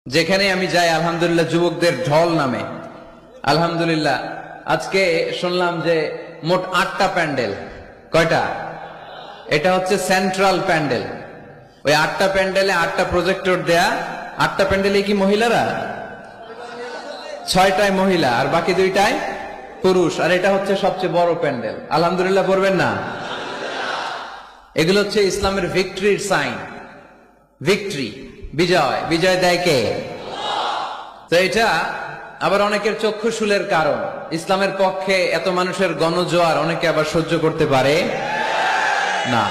যেখানে আমি যাই আলহামদুলিল্লাহ যুবকদের ঢল নামে। আলহামদুলিল্লাহ আজকে শুনলাম যে মোট 8টা প্যান্ডেল। কয়টা? এটা হচ্ছে সেন্ট্রাল প্যান্ডেল। ওই 8টা প্যান্ডেলে 8টা প্রজেক্টর দেয়া। 8টা প্যান্ডেলে কি মহিলারা? 6টায় মহিলা আর বাকি 2টায় পুরুষ। আর এটা হচ্ছে সবচেয়ে বড় প্যান্ডেল। আলহামদুলিল্লাহ পড়বেন না? এগুলো হচ্ছে ইসলামের ভিক্টরির সাইন। ভিক্টরি, বিজয়। বিজয় দেয় কে? তো এটা আবার অনেকের চক্ষুশূলের কারণ। ইসলামের পক্ষে এত মানুষের গণজোয়ার অনেকে আবার সহ্য করতে পারে না।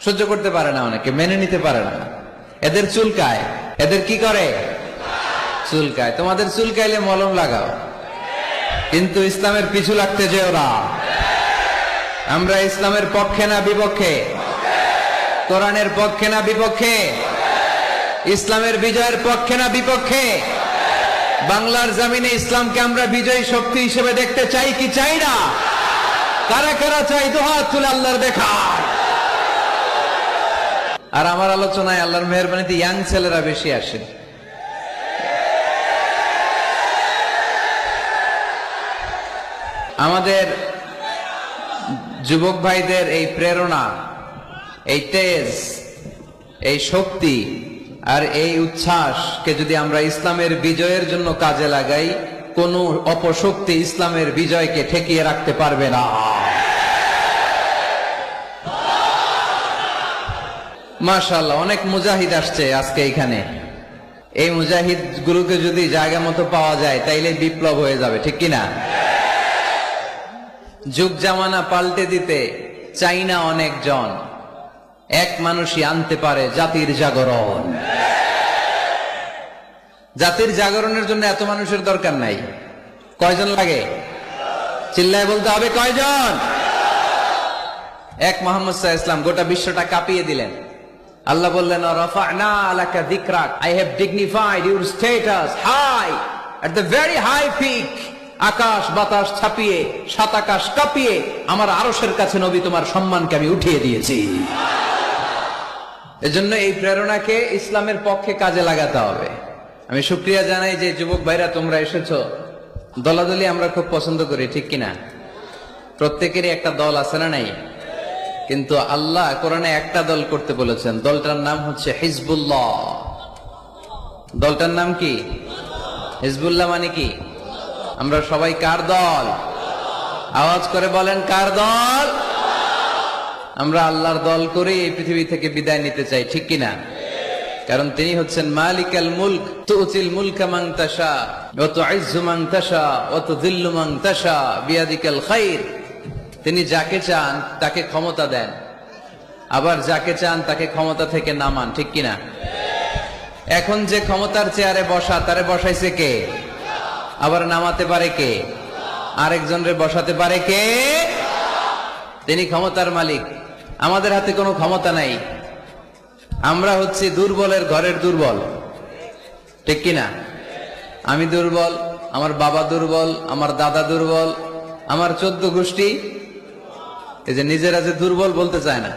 সহ্য করতে পারে না, অনেকে মেনে নিতে পারে না। এদের চুলকায়। এদের কি করে? চুলকায়। তোমাদের চুলকাইলে মলম লাগাও, কিন্তু ইসলামের পিছু লাগতে যেও না। আমরা ইসলামের পক্ষে না বিপক্ষে? কোরআনের পক্ষে না বিপক্ষে? ইসলামের বিজয়ের পক্ষে না বিপক্ষে? বাংলার জমিনে ইসলামকে আমরা বিজয়ী শক্তি হিসেবে দেখতে চাই কি চাই না? কারা কারা চাই দুহাত তুলে আল্লাহর দেখা। আর আমার আলোচনায় আল্লাহর মেহেরবানিতে ইয়াং ছেলেরা বেশি আসে। আমাদের যুবক ভাইদের এই প্রেরণা, এই তেজ, এই শক্তি আর এই উচ্ছ্বাসকে যদি আমরা ইসলামের বিজয়ের জন্য কাজে লাগাই, কোন অপশক্তি ইসলামের বিজয়কে ঠেকিয়ে রাখতে পারবে না। মাশাআল্লাহ, অনেক মুজাহিদ আসছে আজকে এখানে। এই মুজাহিদ গুলোকে যদি জায়গা মতো পাওয়া যায় তাইলে বিপ্লব হয়ে যাবে, ঠিক কিনা? যুগ জামানা পাল্টে দিতে চাই না অনেকজন, এক মানুষই আনতে পারে জাতির জাগরণ। জাতির জাগরণের জন্য এত মানুষের দরকার নাই। কয়জন লাগে? চিল্লায় বলতে হবে কয়জন? এক মুহাম্মদ সাল্লাল্লাহু আলাইহি ওয়াসাল্লাম গোটা বিশ্বটা কাঁপিয়ে দিলেন। আল্লাহ বললেন, রাফা'না লাকা যিকরাক, I have dignified your status high at the very high peak। আকাশ বাতাস ছাপিয়ে, সাত আকাশ কাঁপিয়ে আমার আরশের কাছে নবী তোমার সম্মানকে আমি উঠিয়ে দিয়েছি। এজন্য এই প্রেরণাকে ইসলামের পক্ষে কাজে লাগাতে হবে। আমি শুকরিয়া জানাই যে যুবক ভাইরা তোমরা এসেছো। দলাদলি আমরা খুব পছন্দ করি, ঠিক কিনা? প্রত্যেকেরই একটা দল আছে না নাই? কিন্তু আল্লাহ কোরআনে একটা দল করতে বলেছেন। দলটার নাম হচ্ছে হিজবুল্লাহ। দলটার নাম কি? হিজবুল্লাহ মানে কি? আমরা সবাই কার দল? আওয়াজ করে বলেন, কার দল? আমরা আল্লাহর দল করে এই পৃথিবী থেকে বিদায় নিতে চাই, ঠিক কিনা? কারণ তিনি হচ্ছেন মালিকাল মুলক, তুতিল মুলকা মান তাশা ওয়া তুইজ্জু মান তাশা ওয়া তুযিল্লু মান তাশা বিয়াদিকাল খায়র। তিনি যাকে চান তাকে ক্ষমতা দেন, আবার যাকে চান তাকে ক্ষমতা থেকে নামান, ঠিক কিনা? এখন যে ক্ষমতার চেয়ারে বসা, তারে বসাইছে কে? আবার নামাতে পারে কে? আরেকজনরে বসাতে পারে কে? তিনি ক্ষমতার মালিক। আমাদের হাতে কোনো ক্ষমতা নাই। আমরা হচ্ছি দুর্বলের ঘরের দুর্বল, ঠিক কিনা? আমি দুর্বল, আমার বাবা দুর্বল, আমার দাদা দুর্বল, আমার 14 গোষ্ঠী। এই যে নিজেরা যে দুর্বল বলতে চায় না,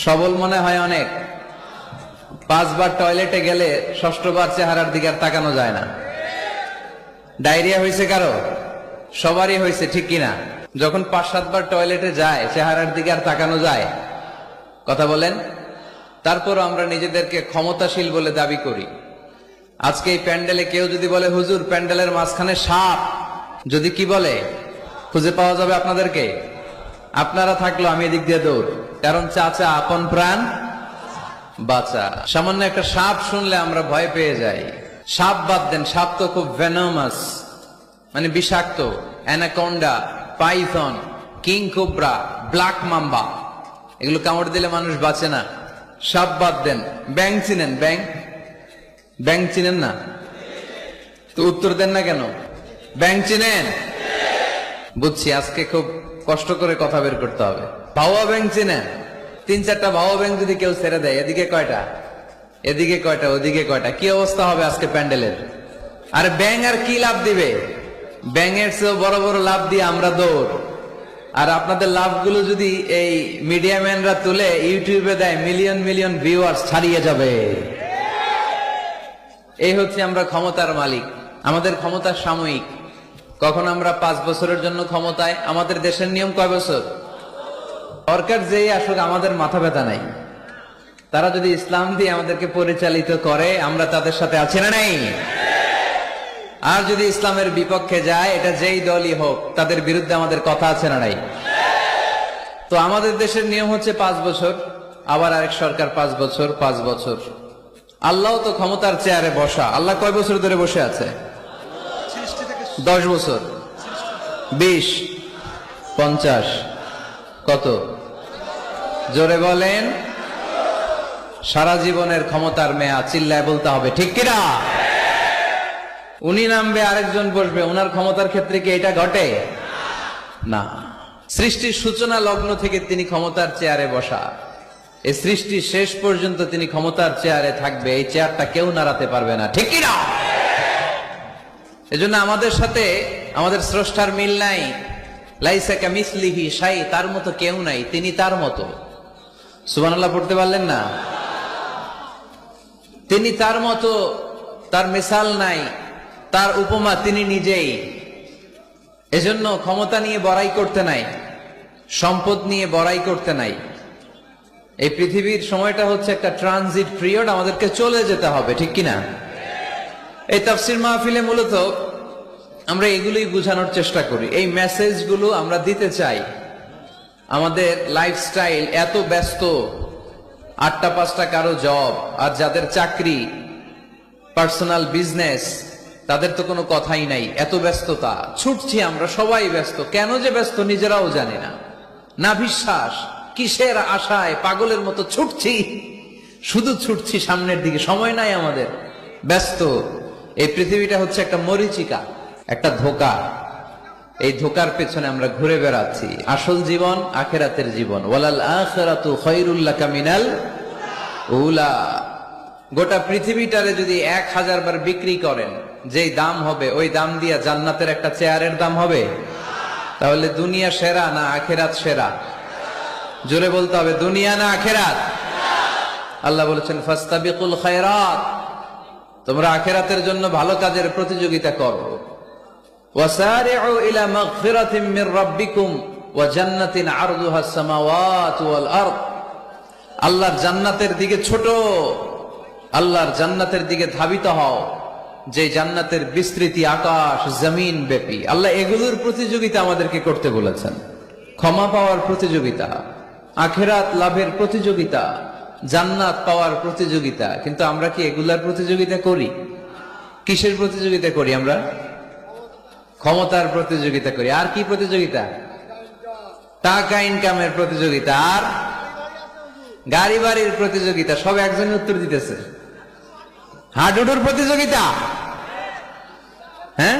সবল মনে হয় অনেক। 5 বার টয়লেটে গেলে 6ষ্ঠ বার চেহারার দিকে আর তাকানো যায় না। ডায়রিয়া হয়েছে কারো? সবারই হয়েছে, ঠিক কিনা? যখন 5-7 বার টয়লেটে যায় চেহারার দিকে আর তাকানো যায়? কথা বলেন। তারপর আমরা নিজেদেরকে ক্ষমতাশীল বলে দাবি করি। আজকে এই প্যান্ডেলে কেউ যদি বলে, হুজুর প্যান্ডেলের মাঝখানে সাপ, যদি কি বলে খুঁজে পাওয়া যাবে আপনাদেরকে? আপনারা থাকলো আমি এদিক দিয়ে দৌড়। কারণ চাচা আপন প্রাণ বাঁচা। সামান্য একটা সাপ শুনলে আমরা ভয় পেয়ে যাই। সাপ বাদ দেন, সাপ তো খুব ভেনোমাস, মানে বিষাক্ত। Anaconda, Python, king cobra, black mamba, এগুলো কামড় দিলে মানুষ বাঁচে না। সাপ বাদ দেন। ব্যাং চিনেন? ব্যাং চিনেন না তো উত্তর দেন না কেন? ব্যাং চিনেন? বুঝছি, আজকে খুব কষ্ট করে কথা বের করতে হবে। ভাওয়া ব্যাং চিনেন? 3-4টা ভাওয়া ব্যাং যদি কেউ ছেড়ে দেয়, এদিকে কয়টা, এদিকে কয়টা, ওদিকে কয়টা, কি অবস্থা হবে আজকে প্যান্ডেলের? আর ব্যাং আর কি লাভ দিবে? ব্যাঙের চেয়েও বড় বড় লাভ দিয়ে আমরা দৌড়। আর আপনাদের লাভগুলো যদি এই মিডিয়া ম্যানরা তুলে ইউটিউবে দেয়, মিলিয়ন মিলিয়ন ভিউয়ার্স ছাড়িয়ে যাবে। এই হচ্ছে আমরা ক্ষমতার মালিক, আমাদের ক্ষমতা সাময়িক। কখন আমরা 5 বছরের জন্য ক্ষমতায়, আমাদের দেশের নিয়ম কয় বছর? সরকার যেই আসুক আমাদের মাথা ব্যথা নাই, তারা যদি ইসলাম দিয়ে আমাদেরকে পরিচালিত করে আমরা তাদের সাথে আছি না নাই? আর যদি ইসলামের বিপক্ষে যায়, এটা যেই দলই হোক, তাদের বিরুদ্ধে আমাদের কথা আছে না নাই? তো আমাদের দেশের নিয়ম হচ্ছে 5 বছর, আবার আরেক সরকার 5 বছর 5 বছর। আল্লাহ তো ক্ষমতার চেয়ারে বসা। আল্লাহ কয় বছর ধরে বসে আছে? 10 বছর, 20, 50, কত? জোরে বলেন। সারা জীবনের ক্ষমতার মেয়াদ, চিল্লায় বলতে হবে ঠিক কিনা? উনি নামবে, আরেকজন বসবে, ওনার ক্ষমতার ক্ষেত্রে কি এটা ঘটে? না। সৃষ্টির সূচনা লগ্ন থেকে তিনি ক্ষমতার চেয়ারে বসা, এই সৃষ্টির শেষ পর্যন্ত তিনি ক্ষমতার চেয়ারে থাকবে। এই চেয়ারটা কেউ নাড়াতে পারবে না, ঠিক কিনা? এজন্য আমাদের সাথে আমাদের স্রষ্টার মিল নাই। লাইসা কামিসলিহি শাই, তার মতো কেউ নাই, তিনি তার মতো। সুবহানাল্লাহ পড়তে পারলেন না? তিনি তার মতো, তার মিসাল নাই, তার উপমা তিনি নিজেই। এজন্য ক্ষমতা নিয়ে বড়াই করতে নাই, সম্পদ নিয়ে বড়াই করতে নাই। এই পৃথিবীর সময়টা হচ্ছে একটা ট্রানজিট পিরিয়ড, আমাদেরকে চলে যেতে হবে, ঠিক কিনা? এই তাফসির মাহফিলে মূলত আমরা এগুলোই বোঝানোর চেষ্টা করি, এই মেসেজগুলো আমরা দিতে চাই। আমাদের লাইফস্টাইল এত ব্যস্ত, 8টা 5টা কারো জব, আর যাদের চাকরি, পার্সোনাল বিজনেস, তাদের তো কোনো কথাই নাই। এত ব্যস্ততা, ছুটছি আমরা, সবাই ব্যস্ত। কেন যে ব্যস্ত নিজেরাও জানি না। না বিশ্বাস, কিসের আশায় পাগলের মতো ছুটছি, শুধু ছুটছি সামনের দিকে, সময় নাই আমাদের, ব্যস্ত। এই পৃথিবীটা হচ্ছে একটা মরীচিকা, একটা ধোঁকা। এই ধোঁকার পেছনে আমরা ঘুরে বেড়াচ্ছি। আসল জীবন আখিরাতের জীবন। ওয়ালাল আখিরাতু খায়রুল লাকা মিনাল উলা। গোটা পৃথিবীটারে যদি 1000 বার বিক্রি করেন, যেই দাম হবে, ওই দাম দিয়া জান্নাতের একটা চেয়ারের দাম হবে? তাহলে দুনিয়া সেরা না আখিরাত সেরা? জোরে বলতে হবে, দুনিয়া না আখিরাত? আল্লাহ বলেছেন ফাস্তাবিকুল খায়রাত, তোমরা আখিরাতের জন্য ভালো কাজের প্রতিযোগিতা করো। ওয়াসারিউ ইলা মাগফিরাতিম মির রাব্বিকুম ওয়া জান্নাতিন আরদুহাস সামাওয়াতু ওয়াল আরদ। আল্লাহর জান্নাতের দিকে ছোট, আল্লাহর জান্নাতের দিকে ধাবিত হও, যে জান্নাতের বিস্তৃতি আকাশ জমিন ব্যাপী। আল্লাহ এগুলোর প্রতিযোগিতা আমাদেরকে করতে বলেছেন। ক্ষমা পাওয়ার প্রতিযোগিতা, আখিরাত লাভের প্রতিযোগিতা, জান্নাত পাওয়ার প্রতিযোগিতা। কিন্তু আমরা কি এগুলার প্রতিযোগিতা করি? কিসের প্রতিযোগিতা করি আমরা? ক্ষমতার প্রতিযোগিতা করি। আর কি প্রতিযোগিতা? টাকা ইনকামের প্রতিযোগিতা, আর গাড়ি বাড়ির প্রতিযোগিতা। সব একজনই উত্তর দিতেছে। হাডুডুর প্রতিযোগিতা। হ্যাঁ,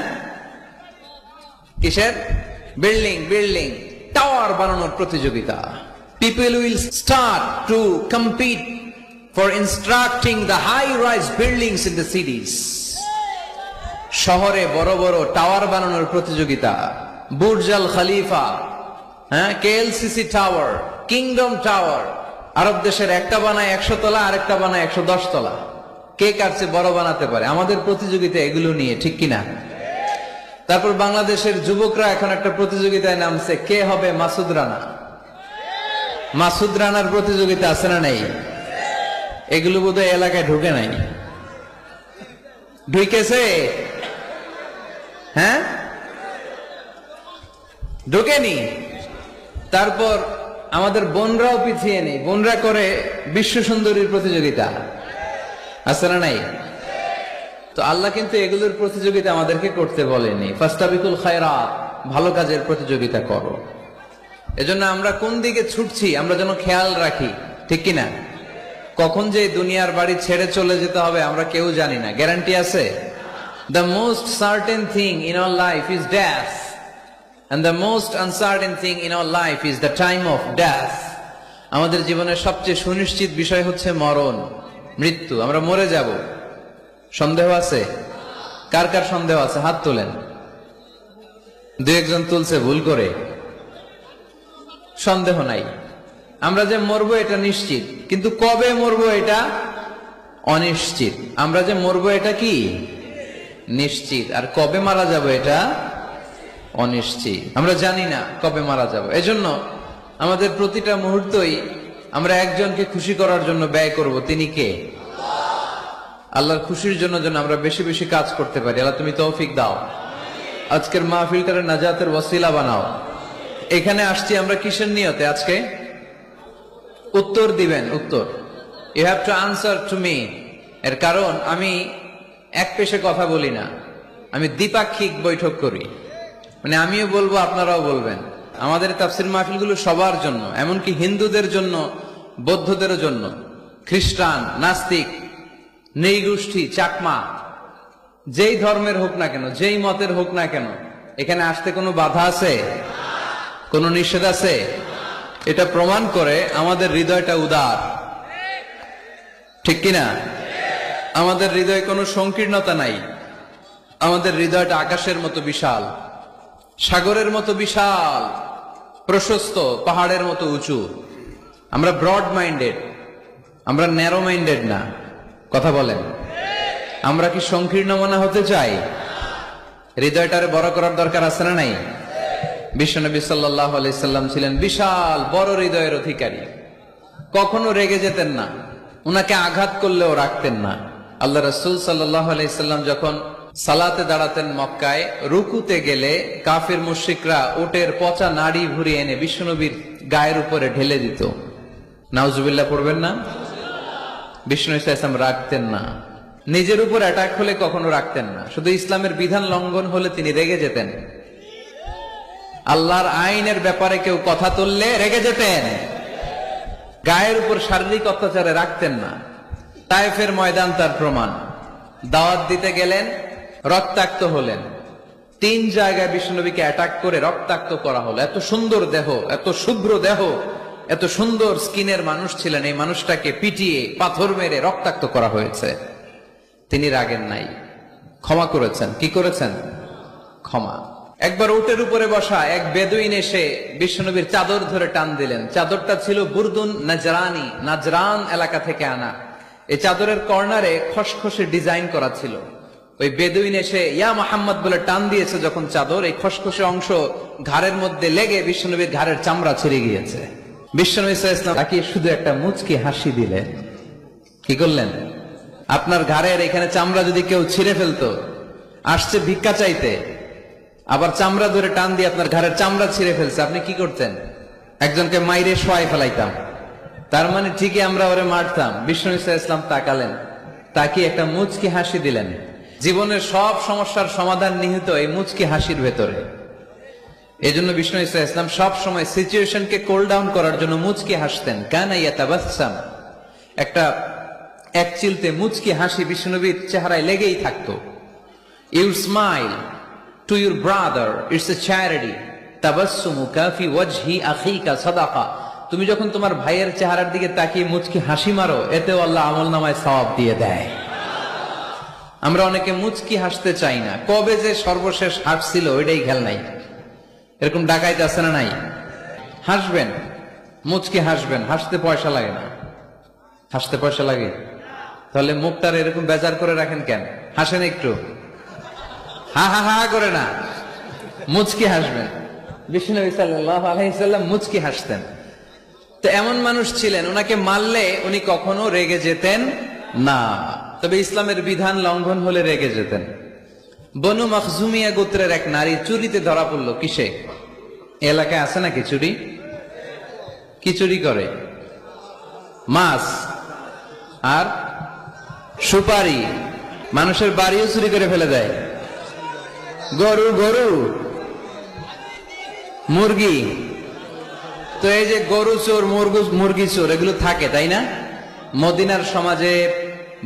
কিসের? বিল্ডিং বিল্ডিং টাওয়ার বানানোর প্রতিযোগিতা। People will start to compete for constructing the high-rise buildings in the cities. শহরে বড় বড় টাওয়ার বানানোর প্রতিযোগিতা। বুর্জ আল খলিফা, হ্যাঁ, KLCC টাওয়ার, কিংডম টাওয়ার। আরব দেশের একটা বানায় 100 তলা, আরেকটা বানায় 110 তলা। কে কার চেয়ে বড় বানাতে পারে? আমাদের প্রতিযোগিতা এগুলো নিয়ে, ঠিক কিনা? তারপর বাংলাদেশের যুবকরা এখন একটা প্রতিযোগিতায় নামছে, কে হবে মাসুদ রানা। মাসুদ রানার প্রতিযোগিতা আছে না নাই? এগুলো বোধহয় এলাকায় ঢুকে নাই। ঢুকেছে? হ্যাঁ, ঢুকেনি। তারপর আমাদের বোনরাও পিছিয়ে নেই, বোনরা করে বিশ্ব সুন্দরীর প্রতিযোগিতা, আছে না নাই? তো আল্লাহ কিন্তু এগুলোর প্রতিযোগিতা আমাদেরকে করতে বলেনি। ফাস্তাবিকুল খায়রাত, ভালো কাজের প্রতিযোগিতা করো। এজন্য আমরা কোন দিকে ছুটছি আমরা যেন খেয়াল রাখি, ঠিক কিনা? কখন যে দুনিয়ার বাড়ি ছেড়ে চলে যেতে হবে আমরা কেউ জানি না। গ্যারান্টি আছে? The most certain thing in our life is death, and the most uncertain thing in our life is the time of death. আমাদের জীবনের সবচেয়ে সুনিশ্চিত বিষয় হচ্ছে মরণ, মৃত্যু। আমরা মরে যাব। সন্দেহ আছে? কার কার সন্দেহ আছে? হাত তোলেন। 2-1 তুলছে ভুল করে। সন্দেহ নাই, আমরা যে মরবো এটা নিশ্চিত, কিন্তু কবে মরবো এটা অনিশ্চিত। আমরা যে মরবো এটা কি নিশ্চিত, আর কবে মারা যাব এটা অনিশ্চিত। আমরা জানি না কবে মারা যাব। এজন্য আমাদের প্রতিটা মুহূর্তই আমরা একজনকে খুশি করার জন্য ব্যয় করব। তিনি কে? আল্লাহর খুশির জন্য যেন আমরা বেশি বেশি কাজ করতে পারি। আল্লাহ তুমি তৌফিক দাও। আজকের মাহফিলটারে নাজাতের ওয়াসিলা বানাও। এখানে আসছি আমরা কিসের নিয়তে? আজকে উত্তর দিবেন। উত্তর you have to answer to me. এর কারণ আমি এক পেশে কথা বলি না, আমি দ্বিপাক্ষিক বৈঠক করি। মানে আমিও বলবো, আপনারাও বলবেন। আমাদের তাফসির মাহফিলগুলো সবার জন্য, এমনকি হিন্দুদের জন্য, বৌদ্ধদের জন্য, খ্রিস্টান, নাস্তিক, নৃগোষ্ঠী, চাকমা, যেই ধর্মের হোক না কেন, যেই মতের হোক না কেন, এখানে আসতে কোনো বাধা আছে? কোনো নিষেধ আছে? এটা প্রমাণ করে আমাদের হৃদয়টা উদার, ঠিক কিনা? আমাদের হৃদয়ে কোনো সংকীর্ণতা নাই। আমাদের হৃদয়টা আকাশের মতো বিশাল, সাগরের মতো বিশাল, প্রশস্ত, পাহাড়ের মতো উঁচু। আমরা ব্রড মাইন্ডেড, আমরা ন্যারো মাইন্ডেড না। কথা বলেন, আমরা কি সংকীর্ণ মনা হতে চাই? হৃদয়টারে বড় করার দরকার আছে না নাই? বিশ্বনবী সাল্লাল্লাহু আলাইহি সাল্লাম ছিলেন বিশাল বড় হৃদয়ের অধিকারী। কখনো রেগে যেতেন না, উনাকে আঘাত করলেও রাখতেন না। আল্লাহ রাসূল সাল্লাল্লাহু আলাইহি সাল্লাম যখন সালাতে দাঁড়াতেন মক্কায়, রুকুতে গেলে কাফির মুশরিকরা উটের পচা নাড়ি ভুড়ি এনে বিশ্বনবীর গায়ের উপরে ঢেলে দিত। নাউজুবিল্লাহ পড়বেন না? বিষ্ণু ইসলাম রাখতেন না। নিজের উপর অ্যাটাক হলে কখনো রাখতেন না। শুধু ইসলামের বিধান লঙ্ঘন হলে তিনি রেগে যেতেন। আল্লাহর আইনের ব্যাপারে কেউ কথা তুললে রেগে যেতেন। গায়ের উপর শারীরিক অত্যাচারে রাখতেন না। তায়েফের ময়দান তার প্রমাণ। দাওয়াত দিতে গেলেন, রক্তাক্ত হলেন। 3 জায়গায় বিশ্বনবীকে অ্যাটাক করে রক্তাক্ত করা হলো। এত সুন্দর দেহ, এত শুভ্র দেহ, এত সুন্দর স্কিনের মানুষ ছিলেন, এই মানুষটাকে পিটিয়ে পাথর মেরে রক্তাক্ত করা হয়েছে। তিনি রাগেন নাই, ক্ষমা করেছেন। কি করেছেন? ক্ষমা। একবার উটের উপরে বসা এক বেদুইন এসে বিশ্বনবীর চাদর ধরে টান দিলেন। চাদরটা ছিল বুরদুন নাজরানি, নাজরান এলাকা থেকে আনা। এই চাদরের কর্নারে খসখসে ডিজাইন করা ছিল। ওই বেদুইন এসে ইয়া মুহাম্মদ বলে টান দিয়েছে যখন চাদর, এই খসখসে অংশ ঘাড়ের মধ্যে লেগে বিশ্বনবীর ঘাড়ের চামড়া ছিঁড়ে গিয়েছে। বিশ্বনবী সাল্লাল্লাহু আলাইহি ওয়াসাল্লাম তাকে শুধু একটা মুচকি হাসি দিলেন। কি করলেন? আপনার ঘাড়ের এখানে চামড়া যদি কেউ ছিঁড়ে ফেলতো, আসছে ভিক্ষা চাইতে, আবার চামড়া ধরে টান দিয়ে আপনার ঘাড়ের চামড়া ছিঁড়ে ফেলছে, আপনি কি করতেন? একজনকে মাইরে শোয়াই ফেলাইতাম। তার মানে ঠিকই আমরা ওরে মারতাম। বিষ্ণু ইসলাম তাকালেন, তাকে একটা মুচকি হাসি দিলেন। জীবনের সব সমস্যার সমাধান নিহিত এই মুচকি হাসির ভেতরে। এই জন্য বিষ্ণু ইসলাম সব সময় সিচুয়েশনকে কোল ডাউন করার জন্য মুচকি হাসতেন। কানা ইয়াতাবাসসাম, একটা এক চিলতে মুচকি হাসি বিষ্ণুনবীর চেহারায় লেগেই থাকতো। You smile to your brother, it's a charity. তাবাসসুমুকা ফি ওয়াজহি আখিকা সাদাকা। তুমি যখন তোমার ভাইয়ের চেহারার দিকে তাকিয়ে মুচকি হাসি মারো, এতেও আল্লাহ আমলনামায় সওয়াব দিয়ে দেয়। আমরা অনেকে মুচকি হাসতে চাই না। কবে যে সর্বশেষ হাসছিল ওইটাই খেয়াল নাই। এরকম ডাকাইতে আছে না নাই? হাসবেন, মুচকি হাসবেন। হাসতে পয়সা লাগে না। হাসতে পয়সা লাগে? তাহলে মুখটার এরকম বেজার করে রাখেন কেন? হাসেন একটু, হা হা হা করে না, মুচকি হাসবেন। বিষ্ণু সাল্লাল্লাহু আলাইহি সাল্লাম মুচকি হাসতেন। তো এমন মানুষ ছিলেন, ওনাকে মারলে উনি কখনো রেগে যেতেন না। তবে ইসলামের বিধান লঙ্ঘন হলে রেগে যেতেন। বনু মখজুমিয়া গোত্রের এক নারী চুরিতে ধরা পড়লো। কিসে? এলাকায় আছে নাকি চুরি? কি চুরি করে? মাছ আর সুপারি। মানুষের বাড়িও চুরি করে ফেলে দেয়। গরু, গরু, মুরগি। তো এই যে গরু চোর, মুরগি চোর, এগুলো থাকে, তাই না? মদিনার সমাজে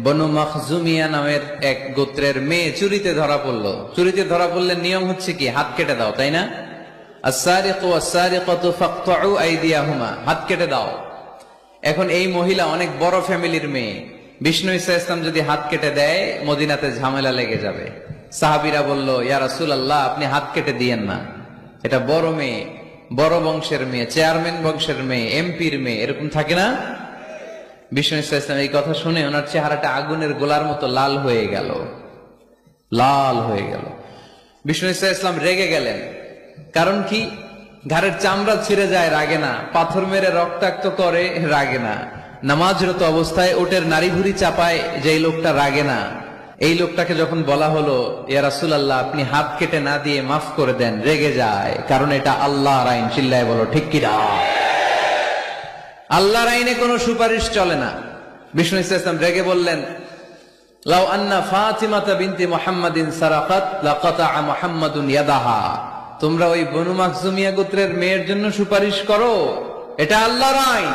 বনু মখজুমিয়া নামের এক গোত্রের মেয়ে চুরিতে ধরা পড়লো। চুরিতে ধরা পড়লে নিয়ম হচ্ছে কি? হাত কেটে দাও, তাই না? আস-সারিকু ওয়াস-সারিকাতু ফাকতাউ আইদিয়াহুমা, হাত কেটে দাও। এখন এই মহিলা অনেক বড় ফ্যামিলির মেয়ে। বিষ্ণু ইসলাম যদি হাত কেটে দেয়, মদিনাতে ঝামেলা লেগে যাবে। সাহাবীরা বলল, ইয়া রাসূলুল্লাহ, আপনি হাত কেটে দিয়েন না। এটা বড় মেয়ে, বড় বংশের মেয়ে, চেয়ারম্যান বংশের মেয়ে, এমপির মেয়ে, এরকম থাকে না? বিষ্ণু ইসলাম এই কথা শুনে ওনার চেহারাটা আগুনের গোলার মতো লাল হয়ে গেল, লাল হয়ে গেল। বিষ্ণু ইসলাম রেগে গেলেন। কারণ কি? ঘাড়ের চামড়া ছিঁড়ে যায় রাগে না, পাথর মেরে রক্তাক্ত করে রাগে না, নামাজরত অবস্থায় ওটের নারী ভুড়ি চাপায় যে লোকটা রাগে না, এই লোকটাকে যখন বলা হলো ইয়া রাসূলুল্লাহ আপনি হাত কেটে না দিয়ে মাফ করে দেন, রেগে যায়। কারণ এটা আল্লাহর আইন। চিল্লায় বলো ঠিক কিনা? আল্লাহর আইনে কোনো সুপারিশ চলে না। বিষ্ণু ইসলাম রেগে বললেন, লাউ আন্না ফাতিমাতা বিনতি মুহাম্মাদিন সারাকাত লাকাতা মুহাম্মাদুন ইয়াদাহা। তোমরা ওই বনু মাখজুমিয়া গোত্রের মেয়ের জন্য সুপারিশ করো, এটা আল্লাহর আইন।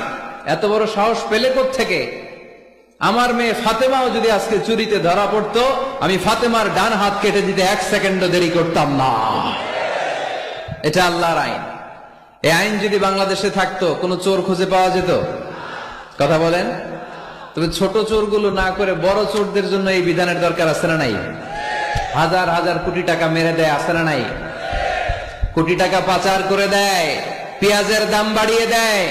এত বড় সাহস পেলে কোত্থেকে? আমার মেয়ে ফাতেমাও যদি আজকে চুরিতে ধরা পড়তো, আমি ফাতেমার ডান হাত কেটে দিতে 1 সেকেন্ডও দেরি করতাম না। এটা আল্লাহর আইন। এই আইন যদি বাংলাদেশে থাকতো, কোনো চোর খুঁজে পাওয়া যেত? কথা বলেন। তবে ছোট চোরগুলো না করে বড় চোরদের জন্য এই বিধানের দরকার আছে না নাই? হাজার হাজার কোটি টাকা মেরে দেয়, আছে না নাই? কোটি টাকা পাচার করে দেয়, পেঁয়াজের দাম বাড়িয়ে দেয়,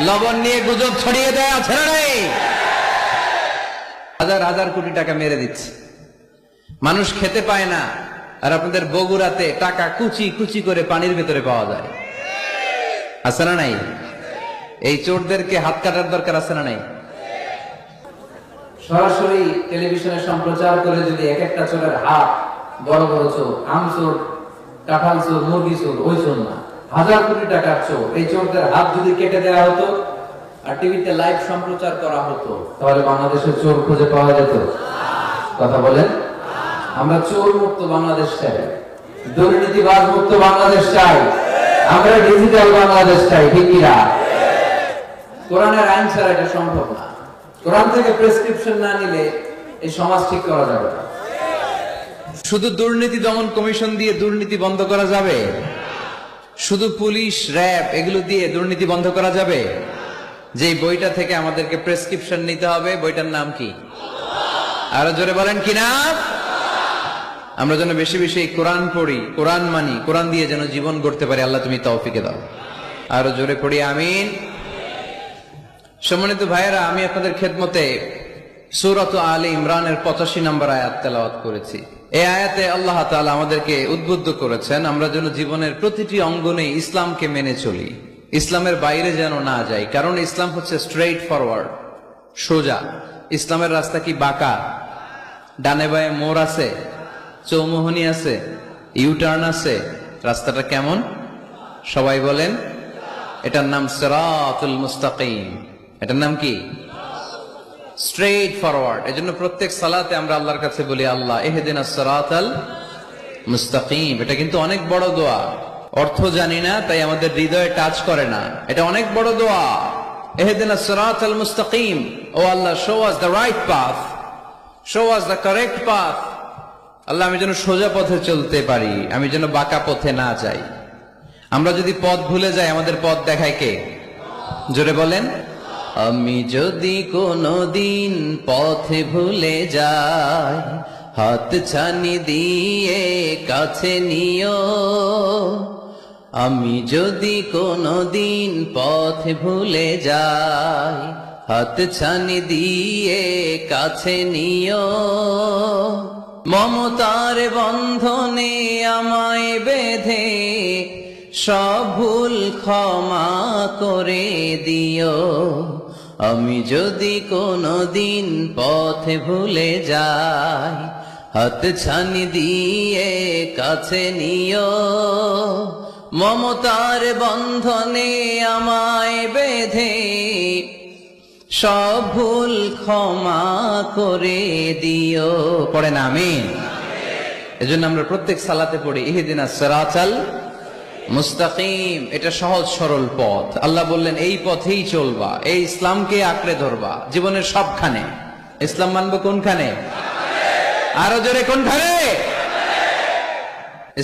লবণ নিয়ে গুজব ছড়িয়ে দেয়, আছে না নাই? হাজার হাজার কোটি টাকা মেরে দিচ্ছে, মানুষ খেতে পায় না। আর আপনাদের বগুড়াতে টাকা কুচি কুচি করে পানির ভেতরে পাওয়া যায়, আছে না নাই? এই চোরদেরকে হাত কাটার দরকার আছে না নাই? সরাসরি টেলিভিশনে সম্প্রচার করে যদি এক একটা চোরের হাত, বড় বড় চোর, আম চোর, কাঁঠাল চোর, মুরগি চোর, ওই চোর না, হাজার কোটি টাকার চোর, এই চোরদের হাত যদি কেটে দেওয়া হতো আর টিভিতে লাইভ সম্প্রচার করা হতো, তাহলে বাংলাদেশের চোর খুঁজে পাওয়া যেত? কথা বলেন। আমরা চোর মুক্ত বাংলাদেশ চাই, দুর্নীতিবাজ মুক্ত বাংলাদেশ চাই, আমরা ডিজিটাল বাংলাদেশ চাই, ঠিক কিনা? কোরআনের আইন ছাড়া এটা সম্ভব না। কোরআন থেকে প্রেসক্রিপশন না নিলে এই সমাজ ঠিক করা যাবে না। শুধু দুর্নীতি দমন কমিশন দিয়ে দুর্নীতি বন্ধ করা যাবে? শুধু পুলিশ, র‍্যাব এগুলো দিয়ে দুর্নীতি বন্ধ করা যাবে? যে বইটা থেকে আমাদেরকে প্রেসক্রিপশন নিতে হবে, বইটার নাম কি? আরো জোরে বলেন কি নাম? আমরা যেন বেশি বেশি কোরআন পড়ি, কোরআন মানি, কোরআন দিয়ে যেন জীবন গড়তে পারি। আল্লাহ তুমি তৌফিক দাও। আরো জোরে পড়ি আমিন। সম্মানিত ভাইয়েরা, আমি আপনাদের খেদমতে সূরাত আলে ইমরানের 85 নম্বর আয়াত তেলাওয়াত করেছি। এই আয়াতে আল্লাহ তাআলা আমাদেরকে উদ্বুদ্ধ করেছেন আমরা যেন জীবনের প্রতিটি অঙ্গনে ইসলামকে মেনে চলি, ইসলামের বাইরে যেন না যাই। কারণ ইসলাম হচ্ছে স্ট্রেইট ফরওয়ার্ড, সোজা। ইসলামের রাস্তা কি বাঁকা? ডানে বায়ে মোড় আছে, চৌমুহনী আছে, ইউটার্ন আছে। রাস্তাটা কেমন? সবাই বলেন। এটার নাম সিরাতুল মুস্তাকিম। এটার নাম কি? Straight forward. এজন্য প্রত্যেক সালাতে আমরা আল্লাহর কাছে বলি, আল্লাহ ইহদিনাস সিরাতাল মুস্তাকিম। এটা কিন্তু অনেক বড় দোয়া। অর্থ জানি না, তাই আমাদের হৃদয়ে টাচ করে না। এটা অনেক বড় দোয়া। ইহদিনাস সিরাতাল মুস্তাকিম। ও Allah, show us the right path, show us the correct path. Allah, আমি যেন সোজা পথে চলতে পারি, আমি যেন বাঁকা পথে না যাই। আমরা যদি পথ ভুলে যাই, আমাদের পথ দেখায় কে? জোরে বলেন। আমি যদি কোনদিন পথে ভুলে যাই, হাত ছানি দিয়ে কাছে নিও। আমি যদি কোনদিন পথে ভুলে যাই, হাত ছানি দিয়ে কাছে নিও। মমতার বন্ধনে আমায় বেঁধে সব ভুল ক্ষমা করে দিও। আমি যদি কোনদিন পথে ভুলে যাই, হাত ছানি দিয়ে কাছে নিও। মমতার বন্ধনে আমায় বেঁধে সব ভুল ক্ষমা করে দিও। পড়েন আমিন। এজন্য আমরা প্রত্যেক সালাতে পড়ি ইহদিনাস সিরাতাল মুস্তাকিম। এটা সহজ সরল পথ। আল্লাহ বললেন এই পথেই চলবা, এই ইসলামকে আঁকড়ে ধরবা জীবনের সবখানে। ইসলাম মানবো কোনখানে? আরো জোরে কোনখানে?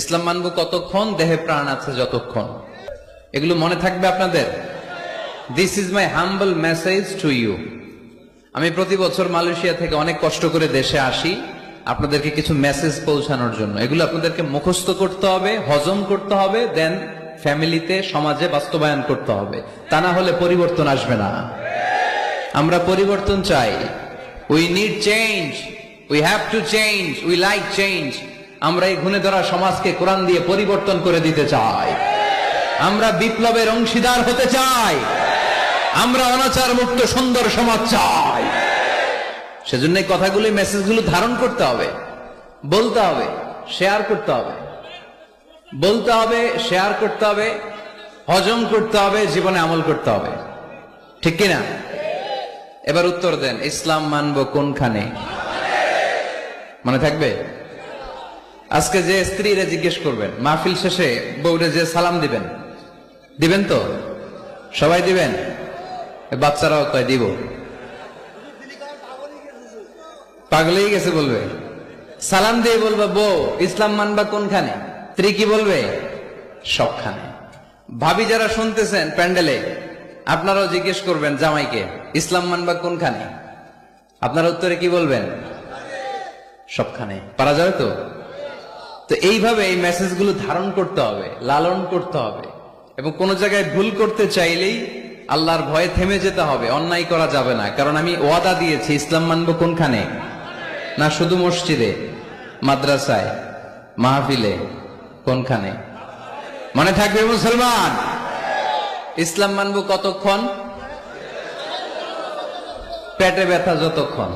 ইসলাম মানবো কতক্ষণ? দেহে প্রাণ আছে যতক্ষণ। এগুলো মনে থাকবে আপনাদের। This is my humble message to you. আমি প্রতি বছর মালয়েশিয়া থেকে অনেক কষ্ট করে দেশে আসি আপনাদেরকে কিছু মেসেজ পৌঁছানোর জন্য। এগুলো আপনাদেরকে মুখস্থ করতে হবে, হজম করতে হবে, দেন ফ্যামিলিতে, সমাজে বাস্তবায়ন করতে হবে। তা না হলে পরিবর্তন আসবে না। আমরা পরিবর্তন চাই। We need change, we have to change, we like change. আমরা এই ঘুণে ধরা সমাজকে কোরআন দিয়ে পরিবর্তন করে দিতে চাই। আমরা বিপ্লবের অংশীদার হতে চাই। আমরা অনাচার মুক্ত সুন্দর সমাজ চাই। সেজন্য এই কথাগুলি, মেসেজগুলো ধারণ করতে হবে, বলতে হবে, শেয়ার করতে হবে, বলতে হবে, শেয়ার করতে হবে, হজম করতে হবে, জীবনে আমল করতে হবে। ঠিক কিনা? এবার উত্তর দেন, ইসলাম মানবো কোনখানে? মনে থাকবে? আজকে যে স্ত্রীরা জিজ্ঞেস করবেন, মাহফিল শেষে বউরে যে সালাম দিবেন, দিবেন তো? সবাই দিবেন? বাচ্চারাও কয় দিব। পাগলেই গেছে বলবে। সালাম দিয়ে বলবে, বউ ইসলাম মানবা কোনখানে? স্ত্রী কি বলবে? সবখানে। ভাবি যারা শুনতেছেন প্যান্ডেলে, আপনারাও জিজ্ঞেস করবেন জামাইকে, ইসলাম মানবা কোনখানে? আপনারা উত্তরে কি বলবেন? সবখানে। পারা যাবে তো? তো এইভাবে এই মেসেজগুলো ধারণ করতে হবে, লালন করতে হবে, এবং কোন জায়গায় ভুল করতে চাইলেই আল্লাহর ভয়ে থেমে যেতে হবে। অন্যায় করা যাবে না, কারণ আমি ওয়াদা দিয়েছি। ইসলাম মানবো কোনখানে? না শুধু মসজিদে, মাদ্রাসায়, মাহফিলে, কোনখানে? মনে থাকবে মুসলমান? ইসলাম মানবো কতক্ষণ? পেটে ব্যথা যতক্ষণ।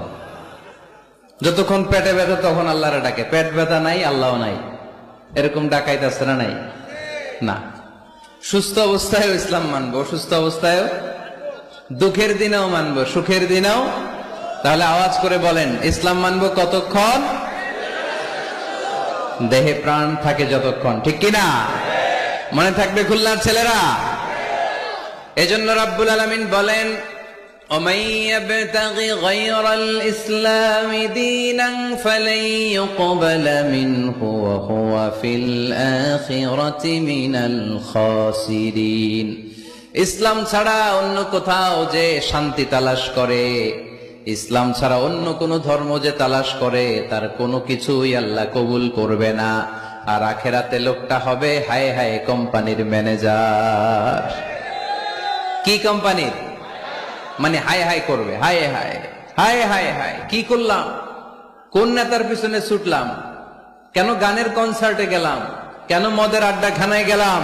যতক্ষণ পেটে ব্যথা তখন আল্লাহরে ডাকে। পেট ব্যথা নাই, আল্লাহ নাই, এরকম ডাকাইতেছে না? নাই না। সুস্থ অবস্থায় ইসলাম মানবো, অসুস্থ অবস্থায়, দুঃখের দিনেও মানবো, সুখের দিনেও। তাহলে আওয়াজ করে বলেন, ইসলাম মানবো কতক্ষণ? দেহে প্রাণ থাকে যতক্ষণ। ঠিক কিনা? মনে থাকবে খুলনার ছেলেরা? এজন্য রাব্বুল আলামিন বলেন, ومن يبتغ غير الإسلام دينا فلن يقبل منه وهو في الآخرة من الخاسرين। ইসলাম ছাড়া অন্য কোথাও যে শান্তি তালাশ করে, ইসলাম ছাড়া অন্য কোন ধর্ম যে তালাশ করে, তার কোনো কিছুই আল্লাহ কবুল করবে না। আর আখেরাতে লোকটা হবে হায় হায় কোম্পানির ম্যানেজার। কি কোম্পানির? মানে হায় হায় করবে, হায় হায় হায় হায় হায়, কি করলাম, কোন নেতার পিছনে ছুটলাম, কেন গানের কনসার্টে গেলাম, কেন মদের আড্ডাখানায় গেলাম,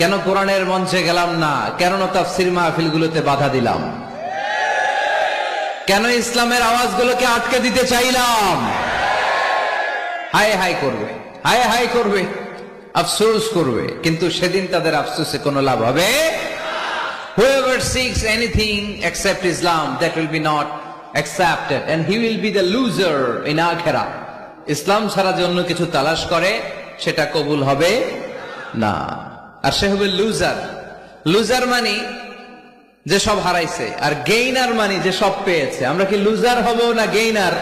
কেন কোরআনের মঞ্চে গেলাম না, কেন তাফসীর মাহফিলগুলোতে বাধা দিলাম, কেন ইসলামের আওয়াজগুলোকে আটকে দিতে চাইলাম। হায় হায় করবে, হায় হায় করবে, আফসোস করবে, কিন্তু সেদিন তাদের আফসোসে কোনো লাভ হবে। Whoever seeks anything except Islam, that will be not accepted, and he will be the loser in akhirah. ইসলাম ছাড়া যে অন্য কিছু তালাশ করে, সেটা কবুল হবে না, আর সে হবে লুজার। লুজার মানে যে সব হারাইছে, আর গেইনার মানে যে সব পেয়েছে। আমরা কি লুজার হব না গেইনার?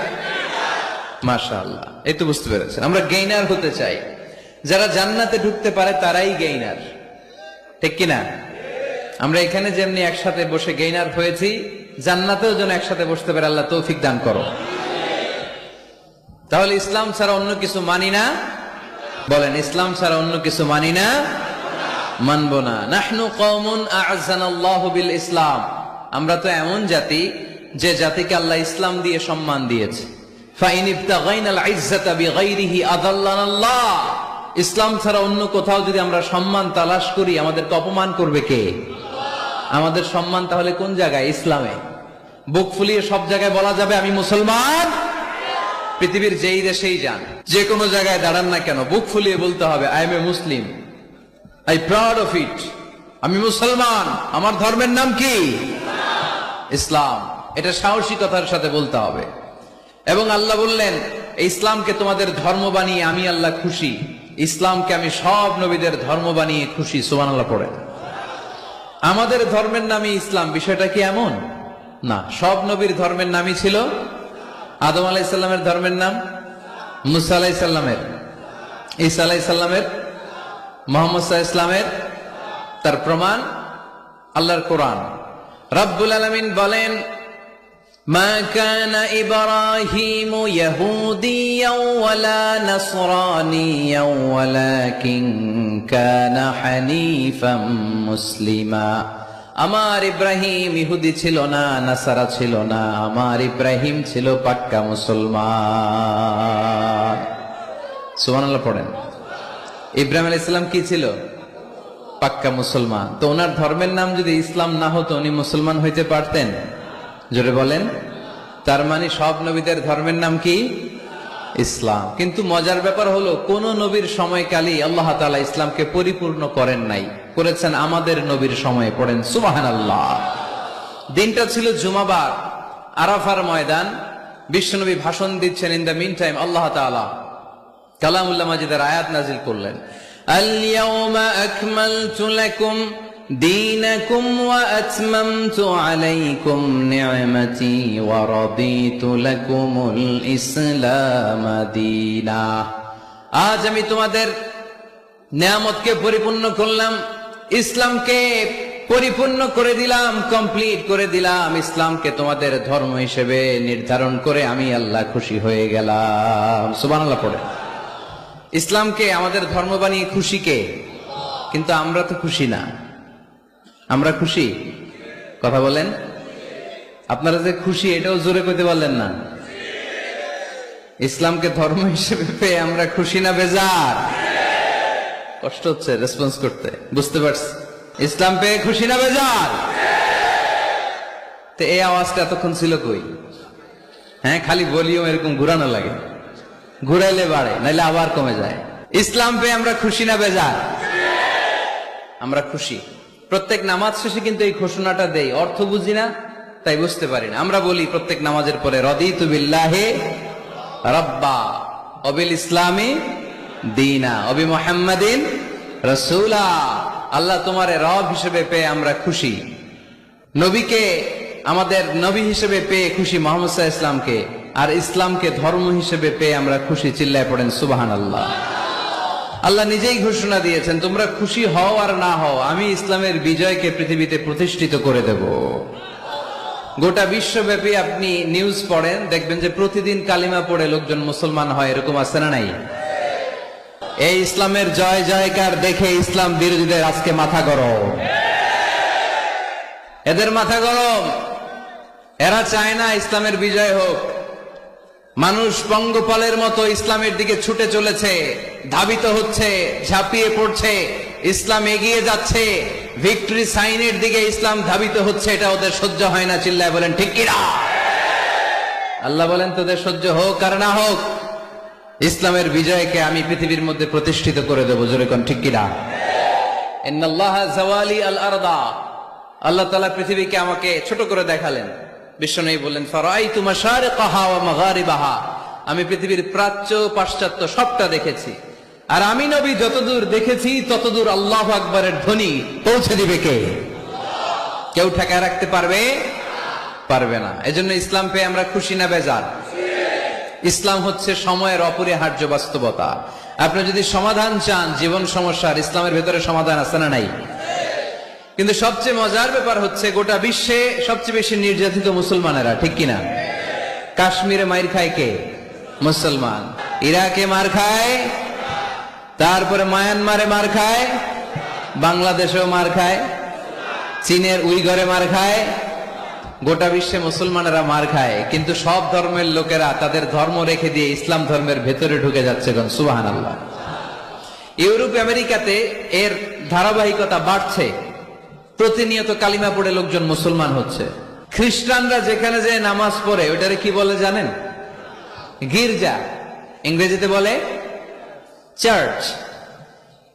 মাশাআল্লাহ, এই তো বুঝতে পেরেছেন। আমরা গেইনার হতে চাই। যারা জান্নাতে ঢুকতে পারে তারাই গেইনার। ঠিক কিনা? আমরা এখানে যেমনি একসাথে বসে গেইনার হয়েছি, জান্নাতেও যেন একসাথে বসতে পারে। আল্লাহ তৌফিক দান করো। তাহলে ইসলাম ছাড়া অন্য কিছু মানি না। বলেন, ইসলাম ছাড়া অন্য কিছু মানি না, মানবো না। নাহনু কওমুন আ'আযানাল্লাহু বিল ইসলাম। আমরা তো এমন জাতি যে জাতিকে আল্লাহ ইসলাম দিয়ে সম্মান দিয়েছে। ফাইন ইবতাগাইনাল ইজ্জাতা বিগাইরিহি আযাল্লানাল্লাহ। ইসলাম ছাড়া অন্য কোথাও যদি আমরা সম্মান তালাশ করি, আমাদেরকে অপমান করবে কে? আমাদের সম্মান তাহলে কোন জায়গায়? ইসলামে। বুক ফুলিয়ে সব জায়গায় বলা যাবে আমি মুসলমান। পৃথিবীর যেই দেশেই যান, যে কোনো জায়গায় দাঁড়ান না কেন, বুক ফুলিয়ে বলতে হবে I M A Muslim, I proud of it. আমি মুসলমান, আমার ধর্মের নাম কি? ইসলাম। এটা সাহসিকতার সাথে বলতে হবে। এবং আল্লাহ বললেন, ইসলামকে তোমাদের ধর্ম বানিয়ে আমি আল্লাহ খুশি। ইসলামকে আমি সব নবীদের ধর্ম বানিয়ে খুশি। সুবহানাল্লাহ পড়ে। আমাদের ধর্মের নামই ইসলাম, বিষয়টা কি এমন না? সব নবীর ধর্মের নামই ছিল। আদম আলাইহিস সালামের ধর্মের নাম, মুসা আলাইহিস সালামের, ঈসা আলাইহিস সালামের, মুহাম্মদ সাল্লাল্লাহু আলাইহি ওয়াসাল্লামের। তার প্রমাণ আল্লাহর কোরআন। রব্বুল আলামিন বলেন, মা কানা ইব্রাহিমু ইয়াহুদিয়াও ওয়ালা নাসরানিয়াও ওয়ালাকিন কানা হানিফাম মুসলিমা। আমার ইব্রাহিম ইহুদি ছিল না, নাসারা ছিল না, আমার ইব্রাহিম ছিল পাক্কা মুসলমান। সুবহানাল্লাহ পড়েন। ইব্রাহিম আলাইহিস সালাম কি ছিল? পাক্কা মুসলমান। তো ওনার ধর্মের নাম যদি ইসলাম না হতো উনি মুসলমান হইতে পারতেন? জোরে বলেন। তার মানে সব নবীদের ধর্মের নাম কি? ইসলাম। কিন্তু মজার ব্যাপার হলো কোন নবীর সময়কালই আল্লাহ তাআলা ইসলামকে পরিপূর্ণ করেন নাই, করেছেন আমাদের নবীর সময়ে। পড়েন সুবহানাল্লাহ। দিনটা ছিল জুমাবার, আরাফার ময়দান। বিশ্বনবী ভাষণ দিচ্ছেন। ইন দ্য মিন টাইম আল্লাহ তাআলা কালামুল্লাহ মাজিদের আয়াত নাজিল করলেন। আল-ইয়াওমা আকমালতু লাকুম দীনাকুম ওয়া আতমামতু আলাইকুম নি'মাতি ওয়া রাদিতু লাকুমুল ইসলাম দীনা। আজ আমি তোমাদের নিয়ামতকে পরিপূর্ণ করলাম, ইসলামকে পরিপূর্ণ করে দিলাম, কমপ্লিট করে দিলাম। ইসলামকে তোমাদের ধর্ম হিসেবে নির্ধারণ করে আমি আল্লাহ খুশি হয়ে গেলাম। সুবহানাল্লাহ পড়ে। ইসলামকে আমাদের ধর্ম বানিয়ে খুশি কে? কিন্তু আমরা তো খুশি না। আমরা খুশি? কথা বলেন। আপনারা যে খুশি এটাও জোরে কইতে পারলেন না। ইসলামকে ধর্ম হিসেবে পেয়ে আমরা খুশি না বেজার? কষ্ট হচ্ছে রেসপন্স করতে, বুঝতে পারছি। ইসলাম পেয়ে খুশি না বেজার? তো এই আওয়াজটা এতক্ষণ ছিল কই? হ্যাঁ, খালি ভলিউম এরকম ঘুরানো লাগে, ঘুরাইলে বাড়ে, নাইলে আবার কমে যায়। ইসলাম পেয়ে আমরা খুশি না বেজার? আমরা খুশি। প্রত্যেক নামাজ শেষে কিন্তু এই ঘোষণাটা দেই, অর্থ বুঝি না তাই বুঝতে পারি না। আমরা বলি প্রত্যেক নামাজের পরে রাদিতু বিল্লাহি রাব্বা ওয়া বিল ইসলামি দীনা ওয়া বি মুহাম্মাদিন রাসূলা। আল্লাহ তোমারে রব হিসেবে পেয়ে আমরা খুশি, নবীকে আমাদের নবী হিসেবে পেয়ে খুশি, মুহাম্মদ সাল্লাল্লাহু আলাইহি ওয়াসাল্লামকে, আর ইসলামকে ধর্ম হিসেবে পেয়ে আমরা খুশি। চিল্লায় পড়েন সুবহানাল্লাহ। আল্লাহ নিজেই ঘোষণা দিয়েছেন, তোমরা খুশি হও আর না হও, আমি ইসলামের বিজয়কে পৃথিবীতে প্রতিষ্ঠিত করে দেব। গোটা বিশ্বব্যাপী আপনি নিউজ পড়েন, দেখবেন যে প্রতিদিন কালিমা পড়ে লোকজন মুসলমান হয়। এরকম আছে না নাই? এই ইসলামের জয় জয়কার দেখে ইসলাম বিরোধীদের আজকে মাথা গরম, এদের মাথা গরম। এরা চায় না ইসলামের বিজয় হোক। মানুষ পঙ্গপালের মতো ইসলামের দিকে ছুটে চলেছে, ধাবিত হচ্ছে, ঝাঁপিয়ে পড়ছে। ইসলাম এগিয়ে যাচ্ছে, ভিক্টরি সাইনের দিকে ইসলাম ধাবিত হচ্ছে। এটা ওদের সহ্য হয় না। চিল্লায় বলেন ঠিক কিনা? আল্লাহ বলেন তোদের সহ্য হোক আর না হোক, ইসলামের বিজয়কে আমি পৃথিবীর মধ্যে প্রতিষ্ঠিত করে দেবো। জোরে কোন ঠিক কিনা? ইন্নাল্লাহা যাওয়ালি আল আরদা। আল্লাহ তাআলা পৃথিবীকে আমাকে ছোট করে দেখালেন। বিশ্বনবী বললেন ফারাইতু মাশারিকাহা ওয়া মাগারিবাহা। আমি পৃথিবীর প্রাচ্য পাশ্চাত্য সবটা দেখেছি। আর আমি নবী যতদূর দেখেছি ততদূর আল্লাহু আকবারের ধ্বনি পৌঁছে দিবে কে? কেউ ঠেকায় রাখতে পারবে? পারবে না। এজন্য ইসলাম পেয়ে আমরা খুশি না বেজার? ইসলাম হচ্ছে সময়ের অপরিহার্য বাস্তবতা। আপনি যদি সমাধান চান জীবন সমস্যার, ইসলামের ভেতরে সমাধান আছে না নাই? কিন্তু সবচেয়ে মজার ব্যাপার হচ্ছে গোটা বিশ্বে সবচেয়ে বেশি নির্যাতিত মুসলমানেরা, ঠিক কিনা? কাশ্মীরে মার খায় কে? মুসলমান। ইরাকে মার খায়, তারপরে মায়ানমারে মার খায়, বাংলাদেশেও মার খায়, চীনের উইঘরে মার খায়। গোটা বিশ্বে মুসলমানেরা মার খায়, কিন্তু সব ধর্মের লোকেরা তাদের ধর্ম রেখে দিয়ে ইসলাম ধর্মের ভেতরে ঢুকে যাচ্ছে। সুবহানাল্লাহ। ইউরোপ আমেরিকাতে এর ধারাবাহিকতা বাড়ছে। প্রতিনিয়ত কালিমা পড়ে লোকজন মুসলমান হচ্ছে। খ্রিস্টানরা যেখানে যে নামাজ পড়ে ওটারে কি বলে জানেন? গির্জা। ইংরেজিতে বলে চার্চ।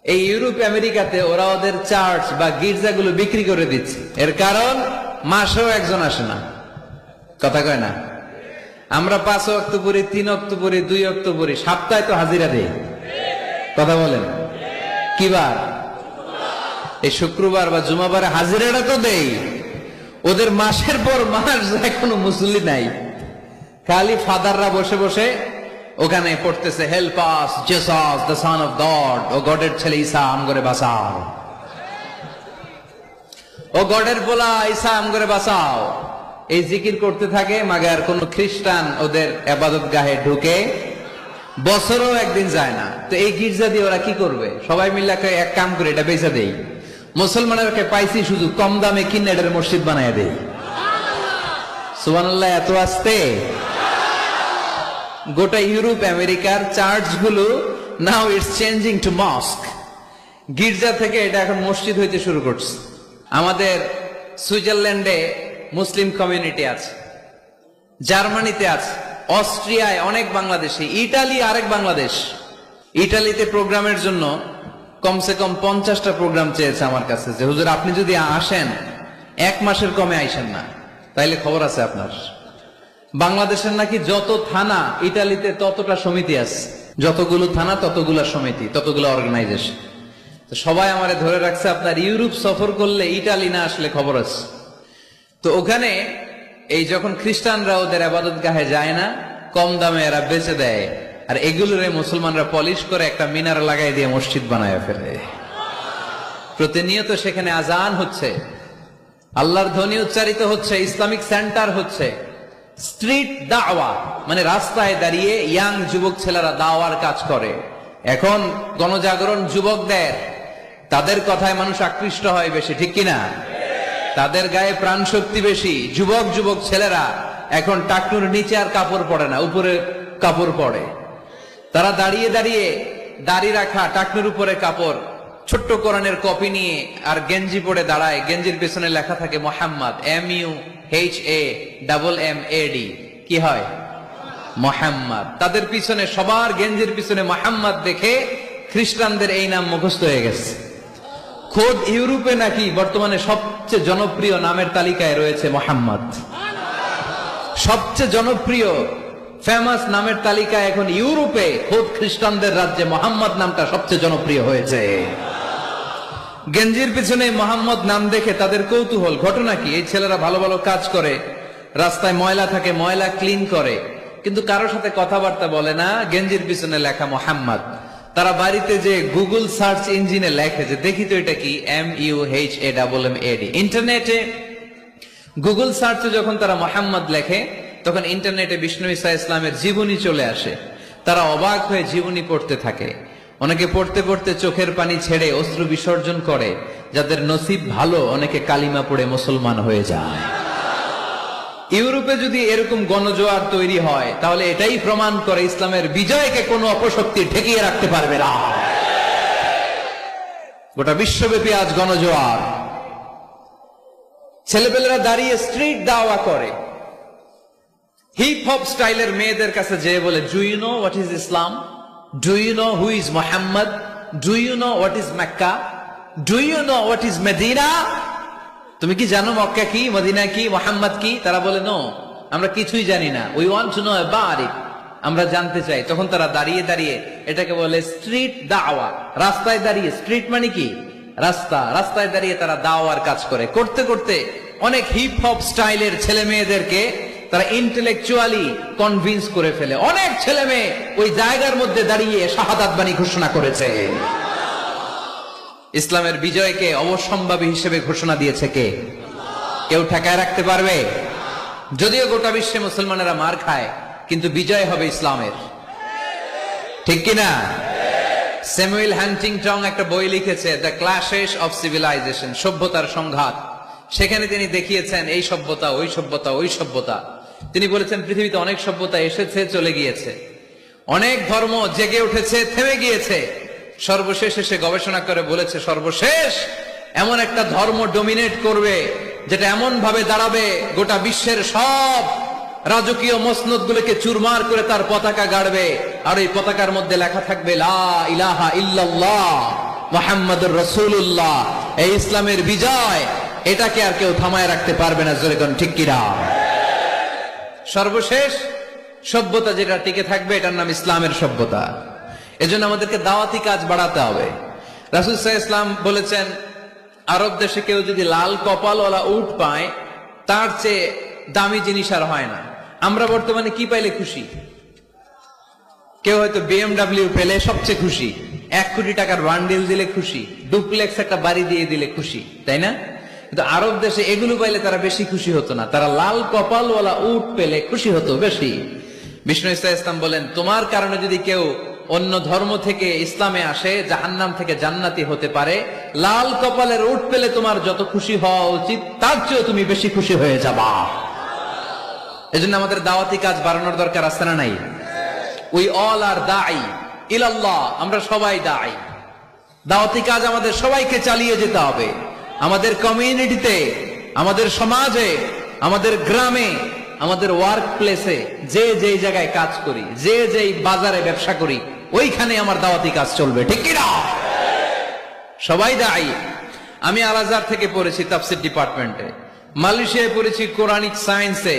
এই ইউরোপ আমেরিকাতে ওরা ওদের চার্চ বা গির্জাগুলো বিক্রি করে দিচ্ছে। এর কারণ মাসেও একজন আসে না। কথা কয় না? আমরা 5 ওয়াক্ত পড়ি, 3 ওয়াক্ত পড়ি, 2 ওয়াক্ত পড়ি, সপ্তাহে তো হাজিরা দেই। কথা বলেন কি বার? এই শুক্রবার বা জুমাবারে হাজিরাটা তো দেই। ওদের মাসের পর মাস যায়, কোনো মুসল্লি নাই। খালি ফাদাররা বসে বসে ওখানে পড়তেছে help us Jesus the son of God. ও গডের ছেলে ঈসা আমগরে বাঁচাও, ও গডের পোলা ঈসা আমগরে বাঁচাও। এই জিকির করতে থাকে। মাগার কোন খ্রিস্টান ওদের ইবাদত গাহে ঢুকে বছরও একদিন যায় না। তো এই গির্জা দিয়ে ওরা কি করবে? সবাই মিলে এক কাম করে এটা বেচা দেই। মুসলমানদেরকে পাইছি শুধু কম দামে কিনে এটার মসজিদ বানায় দেয়। সুবহানাল্লাহ, এত আসতে। গোটা ইউরোপ আমেরিকার চার্চ গুলো নাও ইটস চেঞ্জিং টু মস্ক। গির্জা থেকে এটা এখন মসজিদ হইতে শুরু করছে। আমাদের সুইজারল্যান্ডে মুসলিম কমিউনিটি আছে, জার্মানিতে আছে, অস্ট্রিয়ায় অনেক বাংলাদেশি, ইটালি আরেক বাংলাদেশ। ইটালিতে প্রোগ্রামের জন্য কমসে কম 50টা প্রোগ্রাম চেয়েছে আমার কাছে, যে হুজুর আপনি যদি আসেন 1 মাসের কমে আইসেন না, তাইলে খবর আছে আপনার। বাংলাদেশের নাকি যত থানা ইটালিতে ততটা সমিতি আছে, যতগুলো থানা ততগুলা সমিতি, ততগুলো অর্গানাইজেশন। তো সবাই আমারে ধরে রাখছে আপনার ইউরোপ সফর করলে ইটালি না আসলে খবর আছে। তো ওখানে এই যখন খ্রিস্টানরা ওদের আবাদত গাহে যায় না, কম দামে এরা বেচে দেয়, আর এগুলোরে মুসলমানরা পলিশ করে একটা মিনার লাগাই দিয়ে মসজিদ বানায় ফেলে। প্রতিনিয়ত সেখানে আজান হচ্ছে, আল্লাহর ধ্বনি উচ্চারিত হচ্ছে, ইসলামিক সেন্টার হচ্ছে, স্ট্রিট দাওয়া মানে রাস্তায় দাঁড়িয়ে ইয়াং যুবক ছেলেরা দাওয়ার কাজ করে। এখন গণজাগরণ যুবকদের, তাদের কথায় মানুষ আকৃষ্ট হয় বেশি, ঠিক কিনা? তাদের গায়ে প্রাণ শক্তি বেশি। যুবক যুবক ছেলেরা এখন টাকনুর নিচে আর কাপড় পরে না, উপরে কাপড় পরে। তারা দাঁড়িয়ে দাঁড়িয়ে দাড়ি রাখা, টাকনুর উপরে কাপড়, ছোট্ট কোরআনের কপি নিয়ে আর গেঞ্জি পরে দাঁড়ায়। গেঞ্জির পেছনে লেখা থাকে মোহাম্মদ, MUHAMMAD। কি হয়? মোহাম্মদ। তাদের পিছনে, সবার গেঞ্জির পিছনে মোহাম্মদ দেখে খ্রিস্টানদের এই নাম মুখস্থ হয়ে গেছে। খোদ ইউরোপে নাকি বর্তমানে সবচেয়ে জনপ্রিয় নামের তালিকায় রয়েছে মোহাম্মদ। সবচেয়ে জনপ্রিয় ফেমাস নামের তালিকায় এখন ইউরোপে খোদ খ্রিস্টানদের রাজ্যে মোহাম্মদ নামটা সবচেয়ে জনপ্রিয় হয়েছে। গেঞ্জির পিছনে মোহাম্মদ নাম দেখে তাদের কৌতূহল। ঘটনা কি? এই ছেলেরা ভালো ভালো কাজ করে, রাস্তায় ময়লা থাকে, ময়লা ক্লিন করে, কিন্তু কারোর সাথে কথাবার্তা বলে না, গেঞ্জির পিছনে লেখা মোহাম্মদ। তারা বাড়িতে যে গুগল সার্চ ইঞ্জিনে লেখে যে দেখি তো এটা কি, MUHAMMAD। ইন্টারনেটে গুগল সার্চে যখন তারা মোহাম্মদ লেখে, তখন ইন্টারনেটে বিষ্ণু ঈসা ইসলামের জীবনী চলে আসে। তারা অবাক হয়ে জীবনী পড়তে থাকে। অনেকে পড়তে পড়তে চোখের পানি ছেড়ে অশ্রু বিসর্জন করে। যাদের নসিব ভালো, অনেকে কালিমা পড়ে মুসলমান হয়ে যায়। ইউরোপে যদি এরকম গণজোয়ার তৈরি হয়, তাহলে এটাই প্রমাণ করে ইসলামের বিজয়কে কোনো অপশক্তি ঠেকিয়ে রাখতে পারবে না। গোটা বিশ্বব্যাপী আজ গণজোয়ার। ছেলেপেলেরা দাঁড়িয়ে স্ট্রিট দাওয়া করে, হিপ হপ স্টাইলের মেয়েদের কাছে যেয়ে বলে, do you know what is Islam? Do you know who is Muhammad? Do you know what is Mecca? Do you know what is Medina? তুমি কি জানো মক্কা কি, মদিনা কি, মোহাম্মদ কি? তারা বলে, নো, আমরা কিছুই জানি না। We want to know about it, আমরা জানতে চাই। তখন তারা দাঁড়িয়ে দাঁড়িয়ে, এটাকে বলে স্ট্রিট দাওয়া। রাস্তায় দাঁড়িয়ে, স্ট্রিট মানে কি? রাস্তা। রাস্তায় দাঁড়িয়ে তারা দাওয়ার কাজ করে। করতে করতে অনেক হিপ হপ স্টাইলের ছেলে মেয়েদেরকে তারা ইন্টেলেকচুয়ালি কনভিন্স করে ফেলে। অনেক ছেলে মেয়ে ওই জায়গার মধ্যে দাঁড়িয়ে শাহাদাত বাণী ঘোষণা করেছে। ইসলামের বিজয়কে অবশ্যম্ভাবী হিসেবে ঘোষণা দিয়েছে কে? কেউ ঠেকায় রাখতে পারবে? যদিও গোটা বিশ্বে মুসলমানেরা মার খায়, কিন্তু বিজয় হবে ইসলামের, ঠিক কিনা? স্যামুয়েল হান্টিংটন একটা বই লিখেছে, দ্য ক্ল্যাশেস অফ সিভিলাইজেশন, সভ্যতার সংঘাত। সেখানে তিনি দেখিয়েছেন এই সভ্যতা, ওই সভ্যতা, ওই সভ্যতা। তিনি বলেছেন পৃথিবীতে অনেক সভ্যতা এসেছে, চলে গিয়েছে, অনেক ধর্ম জেগে উঠেছে, থেমে গিয়েছে। সর্বশেষ এসে গবেষণা করে বলেছে, সর্বশেষ এমন একটা ধর্ম ডমিনেট করবে, যেটা এমন ভাবে দাঁড়াবে গোটা বিশ্বের সব রাজকীয় মসনদ গুলোকে চুরমার করে তার পতাকা গাড়বে। আর এই পতাকার মধ্যে লেখা থাকবে, লা ইলাহা ইল্লাল্লাহ মুহাম্মাদুর রাসূলুল্লাহ। এই ইসলামের বিজয়, এটাকে আর কেউ থামায় রাখতে পারবে না। জোরে কোন ঠিক কিনা? সর্বশেষ সভ্যতা যেটা টিকে থাকবে, এটার নাম ইসলামের সভ্যতা। এজন্য আমাদেরকে দাওয়াতি কাজ বাড়াতে হবে। রাসূল সাল্লাল্লাহু আলাইহি ওয়াসাল্লাম বলেছেন, আরব দেশে কেউ যদি লাল কপালওয়ালা উট পায়, তার চেয়ে দামি জিনিস আর হয় না। আমরা বর্তমানে কি পাইলে খুশি? কেউ হয়তো BMW পেলে সবচেয়ে খুশি, 1 কোটি টাকার বান্ডিল দিলে খুশি, ডুপ্লেক্স একটা বাড়ি দিয়ে দিলে খুশি, তাই না? কিন্তু আরব দেশে এগুলো পাইলে তারা বেশি খুশি হতো না, তারা লাল কপালওয়ালা উট পেলে খুশি হতো বেশি। বিষ্ণু ঈসা ইসলাম বলেন, তোমার কারণে যদি কেউ অন্য ধর্ম থেকে ইসলামে আসে, জাহান্নাম থেকে জান্নাতি হতে পারে, লাল কপালের উট পেলে তোমার যত খুশি হওয়া উচিত তার চেয়েও তুমি বেশি খুশি হয়ে যাবা। এজন্য আমাদের দাওয়াতি কাজ বাড়ানোর দরকার আছে না নাই? উই অল আর দাঈ ইলাল্লাহ, আমরা সবাই দাঈ। দাওয়াতি কাজ আমাদের সবাইকে চালিয়ে যেতে হবে। আমাদের কমিউনিটিতে, আমাদের সমাজে, আমাদের গ্রামে, আমাদের ওয়ার্ক প্লেসে, যে যেই জায়গায় কাজ করি, যে যেই বাজারে ব্যবসা করি, ওইখানে আমার দাওয়াতি কাজ চলবে, ঠিক কি না? সবাই দায়ী। আমি আল আজহার থেকে পড়েছি তাফসীর ডিপার্টমেন্টে, মালয়েশিয়ায় পড়েছি কোরআনিক সায়েন্সে,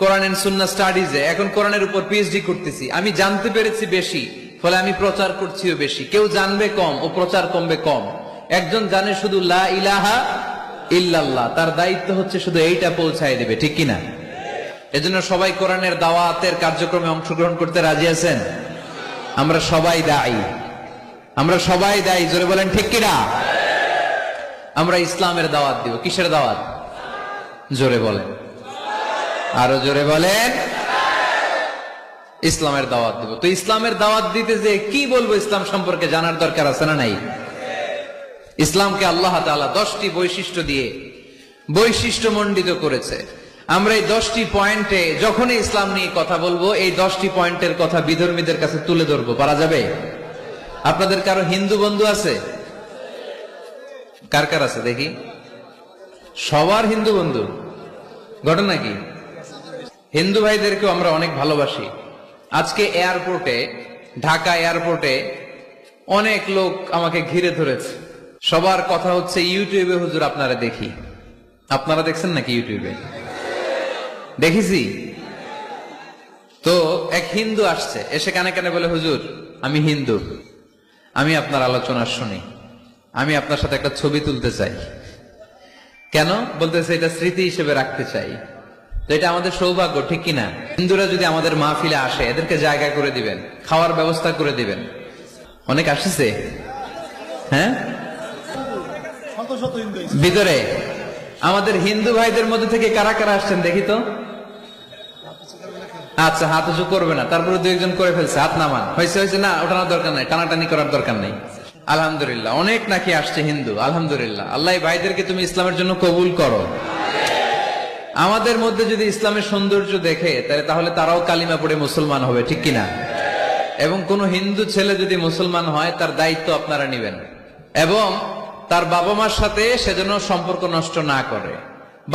কোরআন এন্ড সুন্নাহ স্টাডিজে, এখন কোরআনের উপর পিএইচডি করতেছি। আমি জানতে পেরেছি বেশি, ফলে আমি প্রচার করছিও বেশি। কেউ জানবে কম ও প্রচার কমবে কম। একজন জানে শুধু লা ইলাহা ইল্লাল্লাহ, তার দায়িত্ব হচ্ছে শুধু এইটা পৌঁছায় দেবে, ঠিক কিনা? এজন্য সবাই কোরআনের দাওয়াতের কার্যক্রমে অংশগ্রহণ করতে রাজি আছেন? আমরা সবাই দায়ী, আমরা সবাই দায়ী, জোরে বলেন ঠিক কিনা? আমরা ইসলামের দাওয়াত দিব। কিসের দাওয়াত? জোরে বলেন, আরো জোরে বলেন। ইসলামের দাওয়াত দিব। তো ইসলামের দাওয়াত দিতে যে কি বলবো ইসলাম সম্পর্কে জানার দরকার আছে না নাই? ইসলামকে আল্লাহ তাআলা 10টি বৈশিষ্ট্য দিয়ে বৈশিষ্ট্যমণ্ডিত করেছে। আমরা এই 10টি পয়েন্টে যখনই ইসলাম নিয়ে কথা বলবো, এই 10টি পয়েন্টের কথা বিধর্মীদের কাছে তুলে ধরবো। পারা যাবে? আপনাদের কারো হিন্দু বন্ধু আছে? কার কার আছে দেখি? সবার হিন্দু বন্ধু। ঘটনা কি? হিন্দু ভাইদেরকেও আমরা অনেক ভালোবাসি। আজকে এয়ারপোর্টে, ঢাকা এয়ারপোর্টে অনেক লোক আমাকে ঘিরে ধরেছে। সবার কথা হচ্ছে ইউটিউবে হুজুর আপনারা দেখি। আপনারা দেখছেন নাকি ইউটিউবে? দেখেছি। তো এক হিন্দু আসছে, এসে কানে কানে বলে, হুজুর আমি হিন্দু, আমি আপনার আলোচনা শুনি, আমি আপনার সাথে একটা ছবি তুলতে চাই। কেন? বলতেছে এটা স্মৃতি হিসেবে রাখতে চাই। তো এটা আমাদের সৌভাগ্য, ঠিক কিনা? হিন্দুরা যদি আমাদের মাহফিলে আসে, এদেরকে জায়গা করে দিবেন, খাওয়ার ব্যবস্থা করে দিবেন। অনেক আসছে, হ্যাঁ, ভিতরে। আমাদের হিন্দু ভাইদের মধ্যে থেকে কারা কারা আসছেন দেখি তো? আচ্ছা, হাত উঁচু করবে না, তারপরে 2-1 করে ফেলছে, হাত নামান। হয়েছে হয়েছে, না ওঠানোর দরকার নাই, টানাটানি করার দরকার নাই। আলহামদুলিল্লাহ, অনেক নাকি আসছে হিন্দু। আলহামদুলিল্লাহ, আল্লাহ ভাইদেরকে তুমি ইসলামের জন্য কবুল করো। আমাদের মধ্যে যদি ইসলামের সৌন্দর্য দেখে, তাহলে তারাও কালিমা পড়ে মুসলমান হবে, ঠিক কিনা? এবং কোন হিন্দু ছেলে যদি মুসলমান হয়, তার দায়িত্ব আপনারা নিবেন, এবং তার বাবা মার সাথে সেজন্য সম্পর্ক নষ্ট না করে।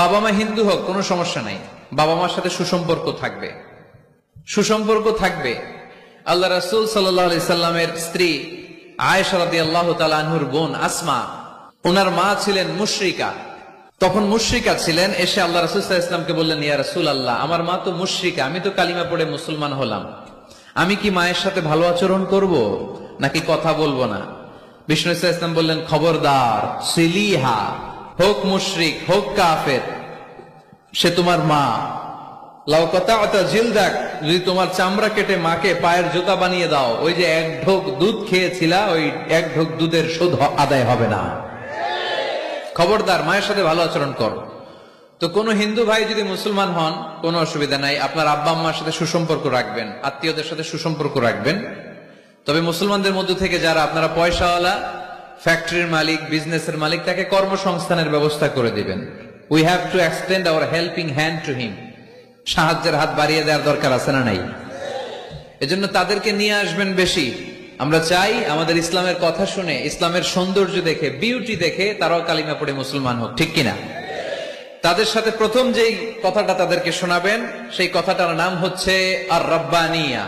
বাবা মা হিন্দু হোক, কোনো সমস্যা নাই, বাবা মার সাথে সুসম্পর্ক থাকবে, সুসম্পর্ক থাকবে। আল্লাহ রাসূল সাল্লাল্লাহু আলাইহি সাল্লামের স্ত্রী আয়েশা রাদিয়াল্লাহু তাআলা আনহুর বোন আসমা, ওনার মা ছিলেন মুশরিকা। তখন মুশরিকা ছিলেন, এসে আল্লাহ রাসূল সাল্লাল্লাহু আলাইহি ওয়াসাল্লামকে বললেন, ইয়া রাসূলুল্লাহ, আমার মা তো মুশরিকা, আমি তো কালিমা পড়ে মুসলমান হলাম, আমি কি মায়ের সাথে ভালো আচরণ করব নাকি কথা বলবো না? বিষ্ণু সাল্লাল্লাহু আলাইহি ওয়াসাল্লাম বললেন, খবরদার, সিলিহা, হোক মুশরিক হোক কাফের, সে তোমার মা। লাউ কাতা'তা জিলদাক, যদি তোমার চামড়া কেটে মাকে পায়ের জুতা বানিয়ে দাও, ওই যে 1 ঢোক দুধ খেয়েছিলা, ওই 1 ঢোক দুধের শোধ আদায় হবে না। খবরদার, মায়ের সাথে ভালো আচরণ করো। তো কোন হিন্দু ভাই যদি মুসলমান হন, কোনো অসুবিধা নাই, আপনার আব্বা আম্মার সাথে সুসম্পর্ক রাখবেন, আত্মীয়দের সাথে সুসম্পর্ক রাখবেন। তবে মুসলমানদের মধ্যে থেকে যারা আপনারা পয়সাওয়ালা, ফ্যাক্টরির মালিক, বিজনেসের মালিক, তাকে কর্মসংস্থানের ব্যবস্থা করে দিবেন। We have to extend hour helping hand to him. সাহায্যের হাত বাড়িয়ে দেওয়ার দরকার আছে না নাই? এজন্য তাদেরকে নিয়ে আসবেন বেশি। আমরা চাই আমাদের ইসলামের কথা শুনে, ইসলামের সৌন্দর্য দেখে, বিউটি দেখে তারাও কালিমা পড়ে মুসলমান হোক, ঠিক কিনা? তাদের সাথে প্রথম যেই কথাটা তাদেরকে শোনাবেন, সেই কথাটার নাম হচ্ছে আর রাব্বানিয়া।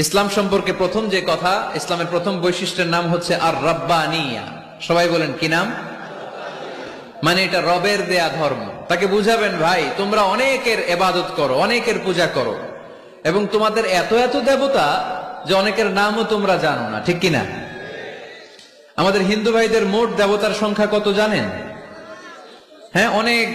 ইসলাম সম্পর্কে প্রথম যে কথা, ইসলামের প্রথম বৈশিষ্ট্যের নাম হচ্ছে আর রাব্বানিয়া। সবাই বলেন কি নাম? মানে এটা রবের দেয়া ধর্ম। তাকে বুঝাবেন, ভাই তোমরা অনেকের ইবাদত করো, অনেকের পূজা করো, এবং তোমাদের এত এত দেবতা যে অনেকের নামও তোমরা জানো না, ঠিক কিনা? আমাদের হিন্দু ভাইদের মোট দেবতার সংখ্যা কত জানেন? হ্যাঁ, অনেক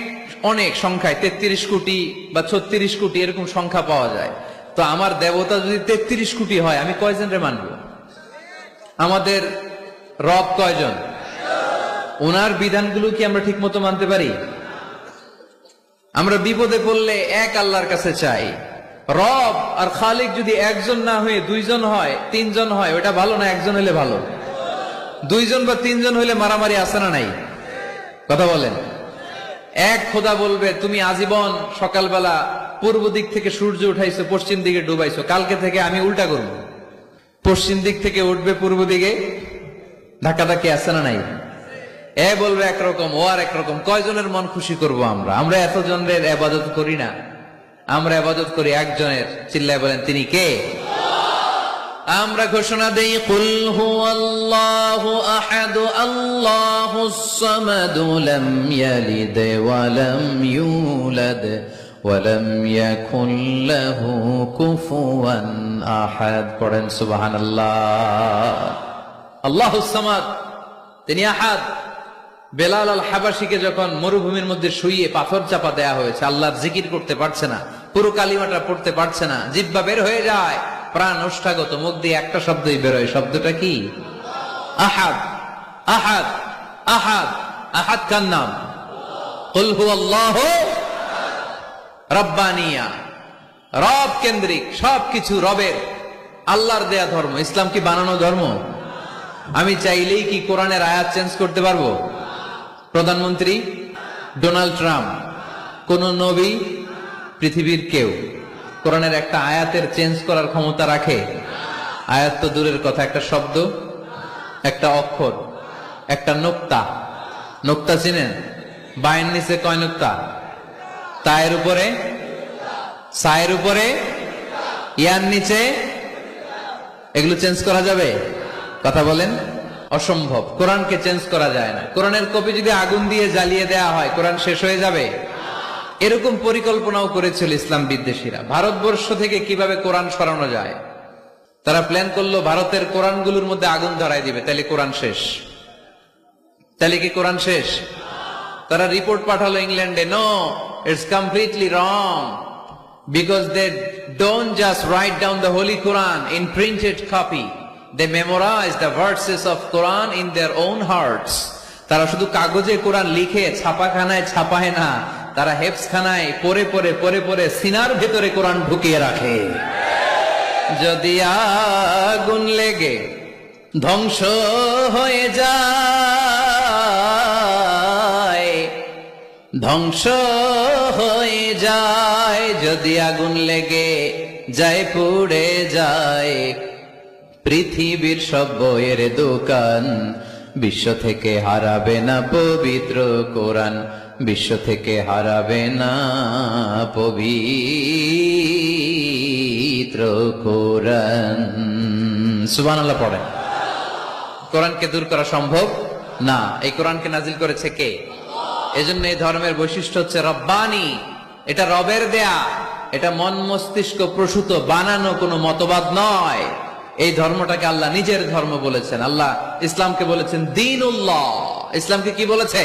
অনেক সংখ্যায়, 33 কোটি বা 36 কোটি এরকম সংখ্যা পাওয়া যায়। তো আমার দেবতা যদি 33 কোটি হয়, আমি কয়জনরে মানব? আমাদের রব কয়জন? ওনার বিধানগুলো কি আমরা ঠিক মতো মানতে পারি? আমরা বিপদে পড়লে এক আল্লাহর কাছে চাই। রব আর খালিক যদি একজন না হয়ে 2 জন হয়, 3 জন হয়, ওটা ভালো না একজন হলে ভালো? দুইজন বা তিনজন হইলে মারামারি আছে না নাই? কথা বলেন। এক খোদা বলবে তুমি আজীবন সকালবেলা পূর্ব দিক থেকে সূর্য উঠাইছো, পশ্চিম দিকে ডুবাইছো, কালকে থেকে আমি উল্টা করব, পশ্চিম দিক থেকে উঠবে পূর্ব দিকে। ধাক্কাধাক্কি আছে না নাই? এ বলবে একরকম, ও আর একরকম। কয়জনের মন খুশি করব আমরা? আমরা এতজনের ইবাদত করি না, আমরা ইবাদত করি একজনের। চিল্লায় বলেন তিনি কে? আমরা ঘোষণা দেই, কুল হুয়াল্লাহু আহাদ আল্লাহুস সামাদ লাম ইয়ালিদ ওয়া লাম ইউলাদ ওয়া লাম ইয়াকুল লাহু কুফুয়ান আহাদ। পড়েন সুবহানাল্লাহ। আল্লাহুস সামাদ, তিনি আহাদ। বেলাল আল হাবাসীকে যখন মরুভূমির মধ্যে শুইয়ে পাথর চাপা দেয়া হয়েছে, আল্লাহর জিকির করতে পারছে না, পুরো কালিমাটা পড়তে পারছে না, জিহ্বা বের হয়ে যায়, প্রাণ ওষ্ঠাগত, মুখ দিয়ে একটা শব্দই বেরোয়। শব্দটা কি? আহাদ। আহাদ আহাদ আহাদ কার নাম? কুল হুয়াল্লাহু রাব্বানিয়া, রব কেন্দ্রিক, সবকিছু রবের, আল্লাহর দেয়া ধর্ম। ইসলাম কি বানানো ধর্ম? আমি চাইলেই কি কোরআনের আয়াত চেঞ্জ করতে পারবো? প্রধানমন্ত্রী ডোনাল্ড ট্রাম্প, কোন নবী, পৃথিবীর কেউ কোরআনের একটা আয়াতের চেঞ্জ করার ক্ষমতা রাখে? আয়াত তো দূরের কথা, একটা শব্দ, একটা অক্ষর, একটা নোক্তা। নোক্তা চিনেন? বায়ের নিচে কয় নোক্তা? তায়ের উপরে, সায়ের উপরে, ইয়ার নিচে। এগুলো চেঞ্জ করা যাবে? কথা বলেন। অসম্ভব। কোরআনকে চেঞ্জ করা যায় না। কোরআনের কপি যদি আগুন দিয়ে জ্বালিয়ে দেয়া হয়, কোরআন শেষ হয়ে যাবে? এরকম পরিকল্পনাও করেছিল ইসলাম বিদ্বেষীরা, ভারতবর্ষ থেকে কিভাবে কোরআন সরানো যায়। তারা প্ল্যান করলো ভারতের কোরআনগুলোর মধ্যে আগুন ধরাই দিবে, তাহলে কোরআন শেষ। তাহলে কি কোরআন শেষ? তারা রিপোর্ট পাঠালো ইংল্যান্ডে, no, it's completely wrong, because they don't just write down the holy Quran in printed copy, they memorize the verses of Quran in their own hearts. তারা শুধু কাগজে কোরআন লিখে ছাপাখানায় ছাপায় না, তারা হেফজখানায় পড়ে পড়ে পড়ে পড়ে সিনার ভেতরে কোরআন ঢুকিয়ে রাখে। যদি আগুন লেগে ধ্বংস হয়ে যায়, ধ্বংস হয়ে যায়, যদি আগুন লেগে যায়, পুড়ে যায় পৃথিবীর সব বইয়ের দোকান, বিশ্ব থেকে হারাবে না পবিত্র কোরআন, বিশ্ব থেকে হারাবে না পবিত্র কোরআন। সুবহানাল্লাহ পড়েন। কোরআনকে দূর করা সম্ভব না। এই কোরআনকে নাজিল করেছে কে? এজন্য এই ধর্মের বৈশিষ্ট্য হচ্ছে রব্বানি। এটা রবের দেয়া, এটা মন মস্তিষ্ক প্রসূত বানানো কোনো মতবাদ নয়। এই ধর্মটাকে আল্লাহ নিজের ধর্ম বলেছেন। আল্লাহ ইসলামকে বলেছেন দীনুল্লাহ। ইসলামকে কি বলেছে?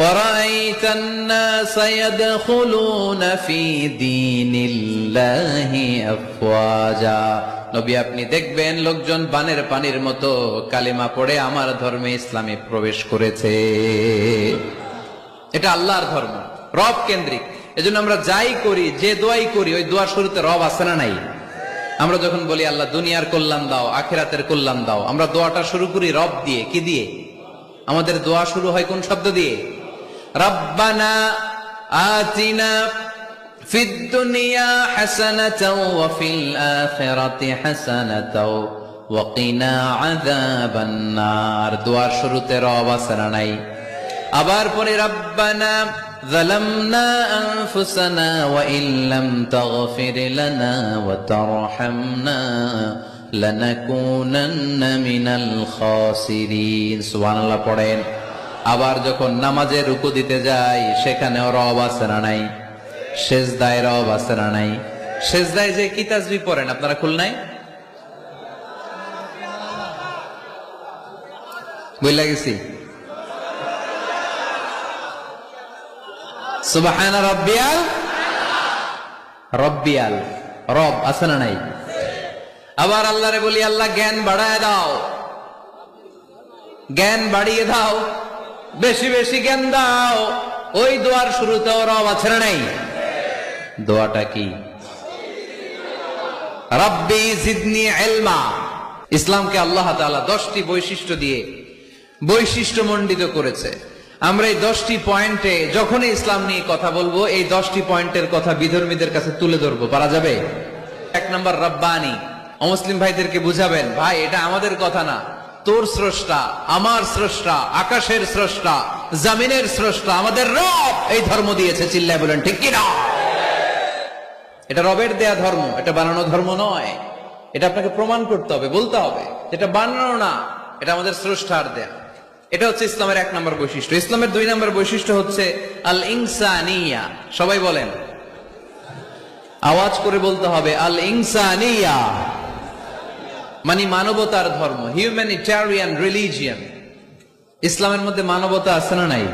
ওয়ারাইতান নাস ইয়াদখুলুনা ফি দীনিল্লাহি আফওয়াজা। নবী আপনি দেখবেন লোকজন বানের পানির মতো কালিমা পড়ে আমার ধর্মে ইসলামে প্রবেশ করেছে। এটা আল্লাহর ধর্ম, রব কেন্দ্রিক। এজন্য আমরা যাই করি, যে দোয়াই করি, ওই দোয়ার শুরুতে রব আছে না নাই? আমরা যখন বলি আল্লাহ দুনিয়ার কল্যাণ দাও, আখিরাতের কল্যাণ দাও, আমরা দোয়াটা শুরু করি রব দিয়ে। কি দিয়ে? আমাদের দোয়া শুরু হয় কোন শব্দ দিয়ে? রব্বানা আতিনা ফিদ দুনিয়া হাসানাতাও ওয়া ফিল আখিরাতি হাসানাতাও ওয়া কিনা আযাবান নার। দোয়ার শুরুতে রব আছে না নাই? আবার পরে রব্বানা ظلمنا أنفسنا وإن لم تغفر لنا وترحمنا لنكونن من الخاسرين। সুবহানাল্লাহ পড়েন। আবার যখন নামাজে রুকু দিতে যাই, সেখানেও রব আছে না নাই? সেজদায় রব আছে না নাই? সেজদায় যে কি তাসবিহ পড়েন আপনারা খুলনায়? বইলা গেছি। সুবহান রাব্বিয়াল, রব্বিয়াল, রব আছে না নাই? আবার আল্লাহরে বলি আল্লাহ জ্ঞান বাড়ায় দাও, জ্ঞান বাড়িয়ে দাও, বেশি বেশি জ্ঞান দাও। ওই দোয়ার শুরুতেও রব আছে না নাই? দোয়াটা কি? রব্বি জিদনি ইলমা। ইসলামকে আল্লাহ তাআলা 10টি বৈশিষ্ট্য দিয়ে বৈশিষ্ট্যমণ্ডিত করেছে। আমরা এই 10টি পয়েন্টে যখনই ইসলাম নিয়ে কথা বলবো, এই 10টি পয়েন্টের কথা বিধর্মীদের কাছে তুলে ধরবো। পারা যাবে? 1 নম্বর রব্বানি। অমুসলিম ভাইদেরকে বুঝাবেন, ভাই এটা আমাদের কথা না, তোর স্রষ্টা, আমার স্রষ্টা, আকাশের স্রষ্টা, জমিনের স্রষ্টা, আমাদের রব এই ধর্ম দিয়েছে। চিল্লায় বলেন ঠিক কিনা? এটা রবের দেয়া ধর্ম, এটা বানানো ধর্ম নয়। এটা আপনাকে প্রমাণ করতে হবে, বলতে হবে এটা বানানো না, এটা আমাদের স্রষ্টার দেয়া। এটা হচ্ছে ইসলামের 1 নম্বর বৈশিষ্ট্য। ইসলামের 2 নম্বর বৈশিষ্ট্য হচ্ছে আল ইনসানিয়া। সবাই বলেন, আওয়াজ করে বলতে হবে, আল ইনসানিয়া মানে মানবতার ধর্ম, হিউম্যানিটেরিয়ান রিলিজিয়ন। ইসলামের মধ্যে মানবতা আছে না নাই?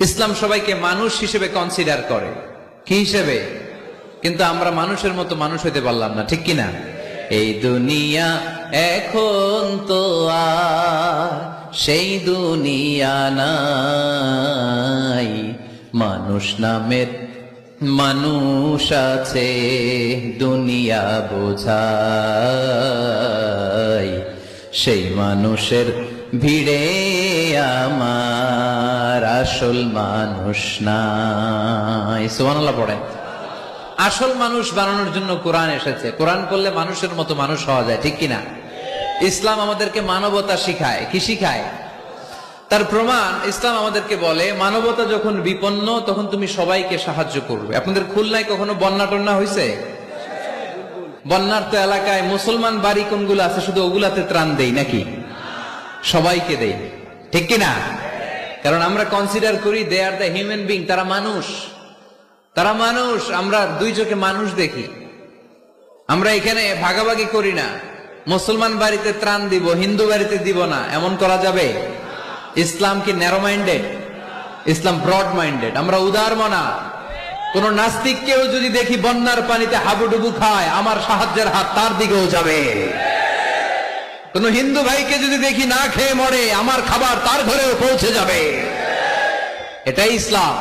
ইসলাম সবাইকে মানুষ হিসেবে কনসিডার করে। কি হিসেবে? কিন্তু আমরা মানুষের মতো মানুষ হইতে পারলাম না, ঠিক কিনা? এই দুনিয়া এখন তো আর সেই দুনিয়া নাই, মানুষ নামের মানুষ আছে দুনিয়া বোঝাই, সেই মানুষের ভিড়ে আমার আসল মানুষ নাই। সুবহানাল্লাহ পড়েন। আসল মানুষ বানানোর জন্য কোরআন এসেছে। কোরআন করলে মানুষের মতো মানুষ হওয়া যায়, ঠিক কিনা? ইসলাম আমাদেরকে মানবতা শিখায়। কি শিখায়? তার প্রমাণ ইসলাম আমাদেরকে বলে, মানবতা যখন বিপন্ন তখন তুমি সবাইকে সাহায্য করবে। আপনাদের খুলনায় কখনো বন্যা টন্যা হয়েছে? বন্যার তো এলাকায় মুসলমান বাড়ি কোনগুলো আছে শুধু ওগুলাতে ত্রাণ দেই নাকি? সবাইকে দেই, ঠিক কিনা? কারণ আমরা কনসিডার করি দে আর দ্য হিউম্যান বিং, তারা মানুষ, তারা মানুষ। আমরা 2 চোখে মানুষ দেখি। আমরা এখানে ভাগাভাগি করি না, মুসলমান বাড়িতে ত্রাণ দিব, হিন্দু বাড়িতে দিব না, এমন করা যাবে? ইসলাম কি ন্যারো মাইন্ডেড? ইসলাম ব্রড মাইন্ডেড। আমরা উদার মনা। কোন নাস্তিককেও যদি দেখি বন্যার পানিতে হাবুডুবু খায়, আমার সাহায্যের হাত তার দিকেও যাবে। কোন হিন্দু ভাইকে যদি দেখি না খেয়ে মরে, আমার খাবার তার ঘরেও পৌঁছে যাবে। এটাই ইসলাম।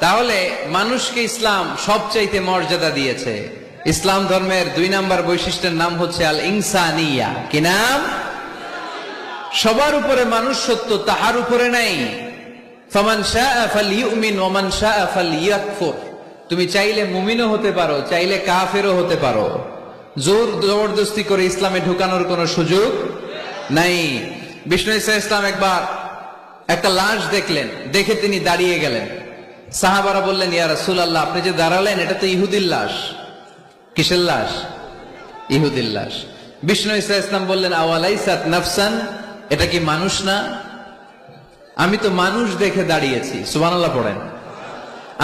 তাহলে মানুষকে ইসলাম সবচাইতে মর্যাদা দিয়েছে। ইসলাম ধর্মের 2 নম্বর বৈশিষ্ট্যের নাম হচ্ছে আল ইনসানিয়া। কি নাম? সবার উপরে মানুষ সত্য, তাহার উপরে নাই। ফামান শাআ ফালইউমিন ওয়া মান শাআ ফালইয়াকফুর। তুমি চাইলে মুমিনও হতে পারো, চাইলে কাফেরও হতে পারো। জোর জবরদস্তি করে ইসলামে ঢুকানোর কোনো সুযোগ নাই। বিষ্ণু ঈসা ইসলাম একবার একটা লাশ দেখলেন, দেখে তিনি দাঁড়িয়ে গেলেন। সাহাবারা বললেন, ইয়া রাসূলুল্লাহ, আপনি যে দাঁড়ালেন এটা তো ইহুদির লাশ। কিসের লাশ? ইহুদির লাশ। বিষ্ণু ঈসা ইসলাম বললেন, আওয়ালাইসাত নাফসান, এটা কি মানুষ না? আমি তো মানুষ দেখে দাঁড়িয়েছি। সুবহানাল্লাহ পড়েন।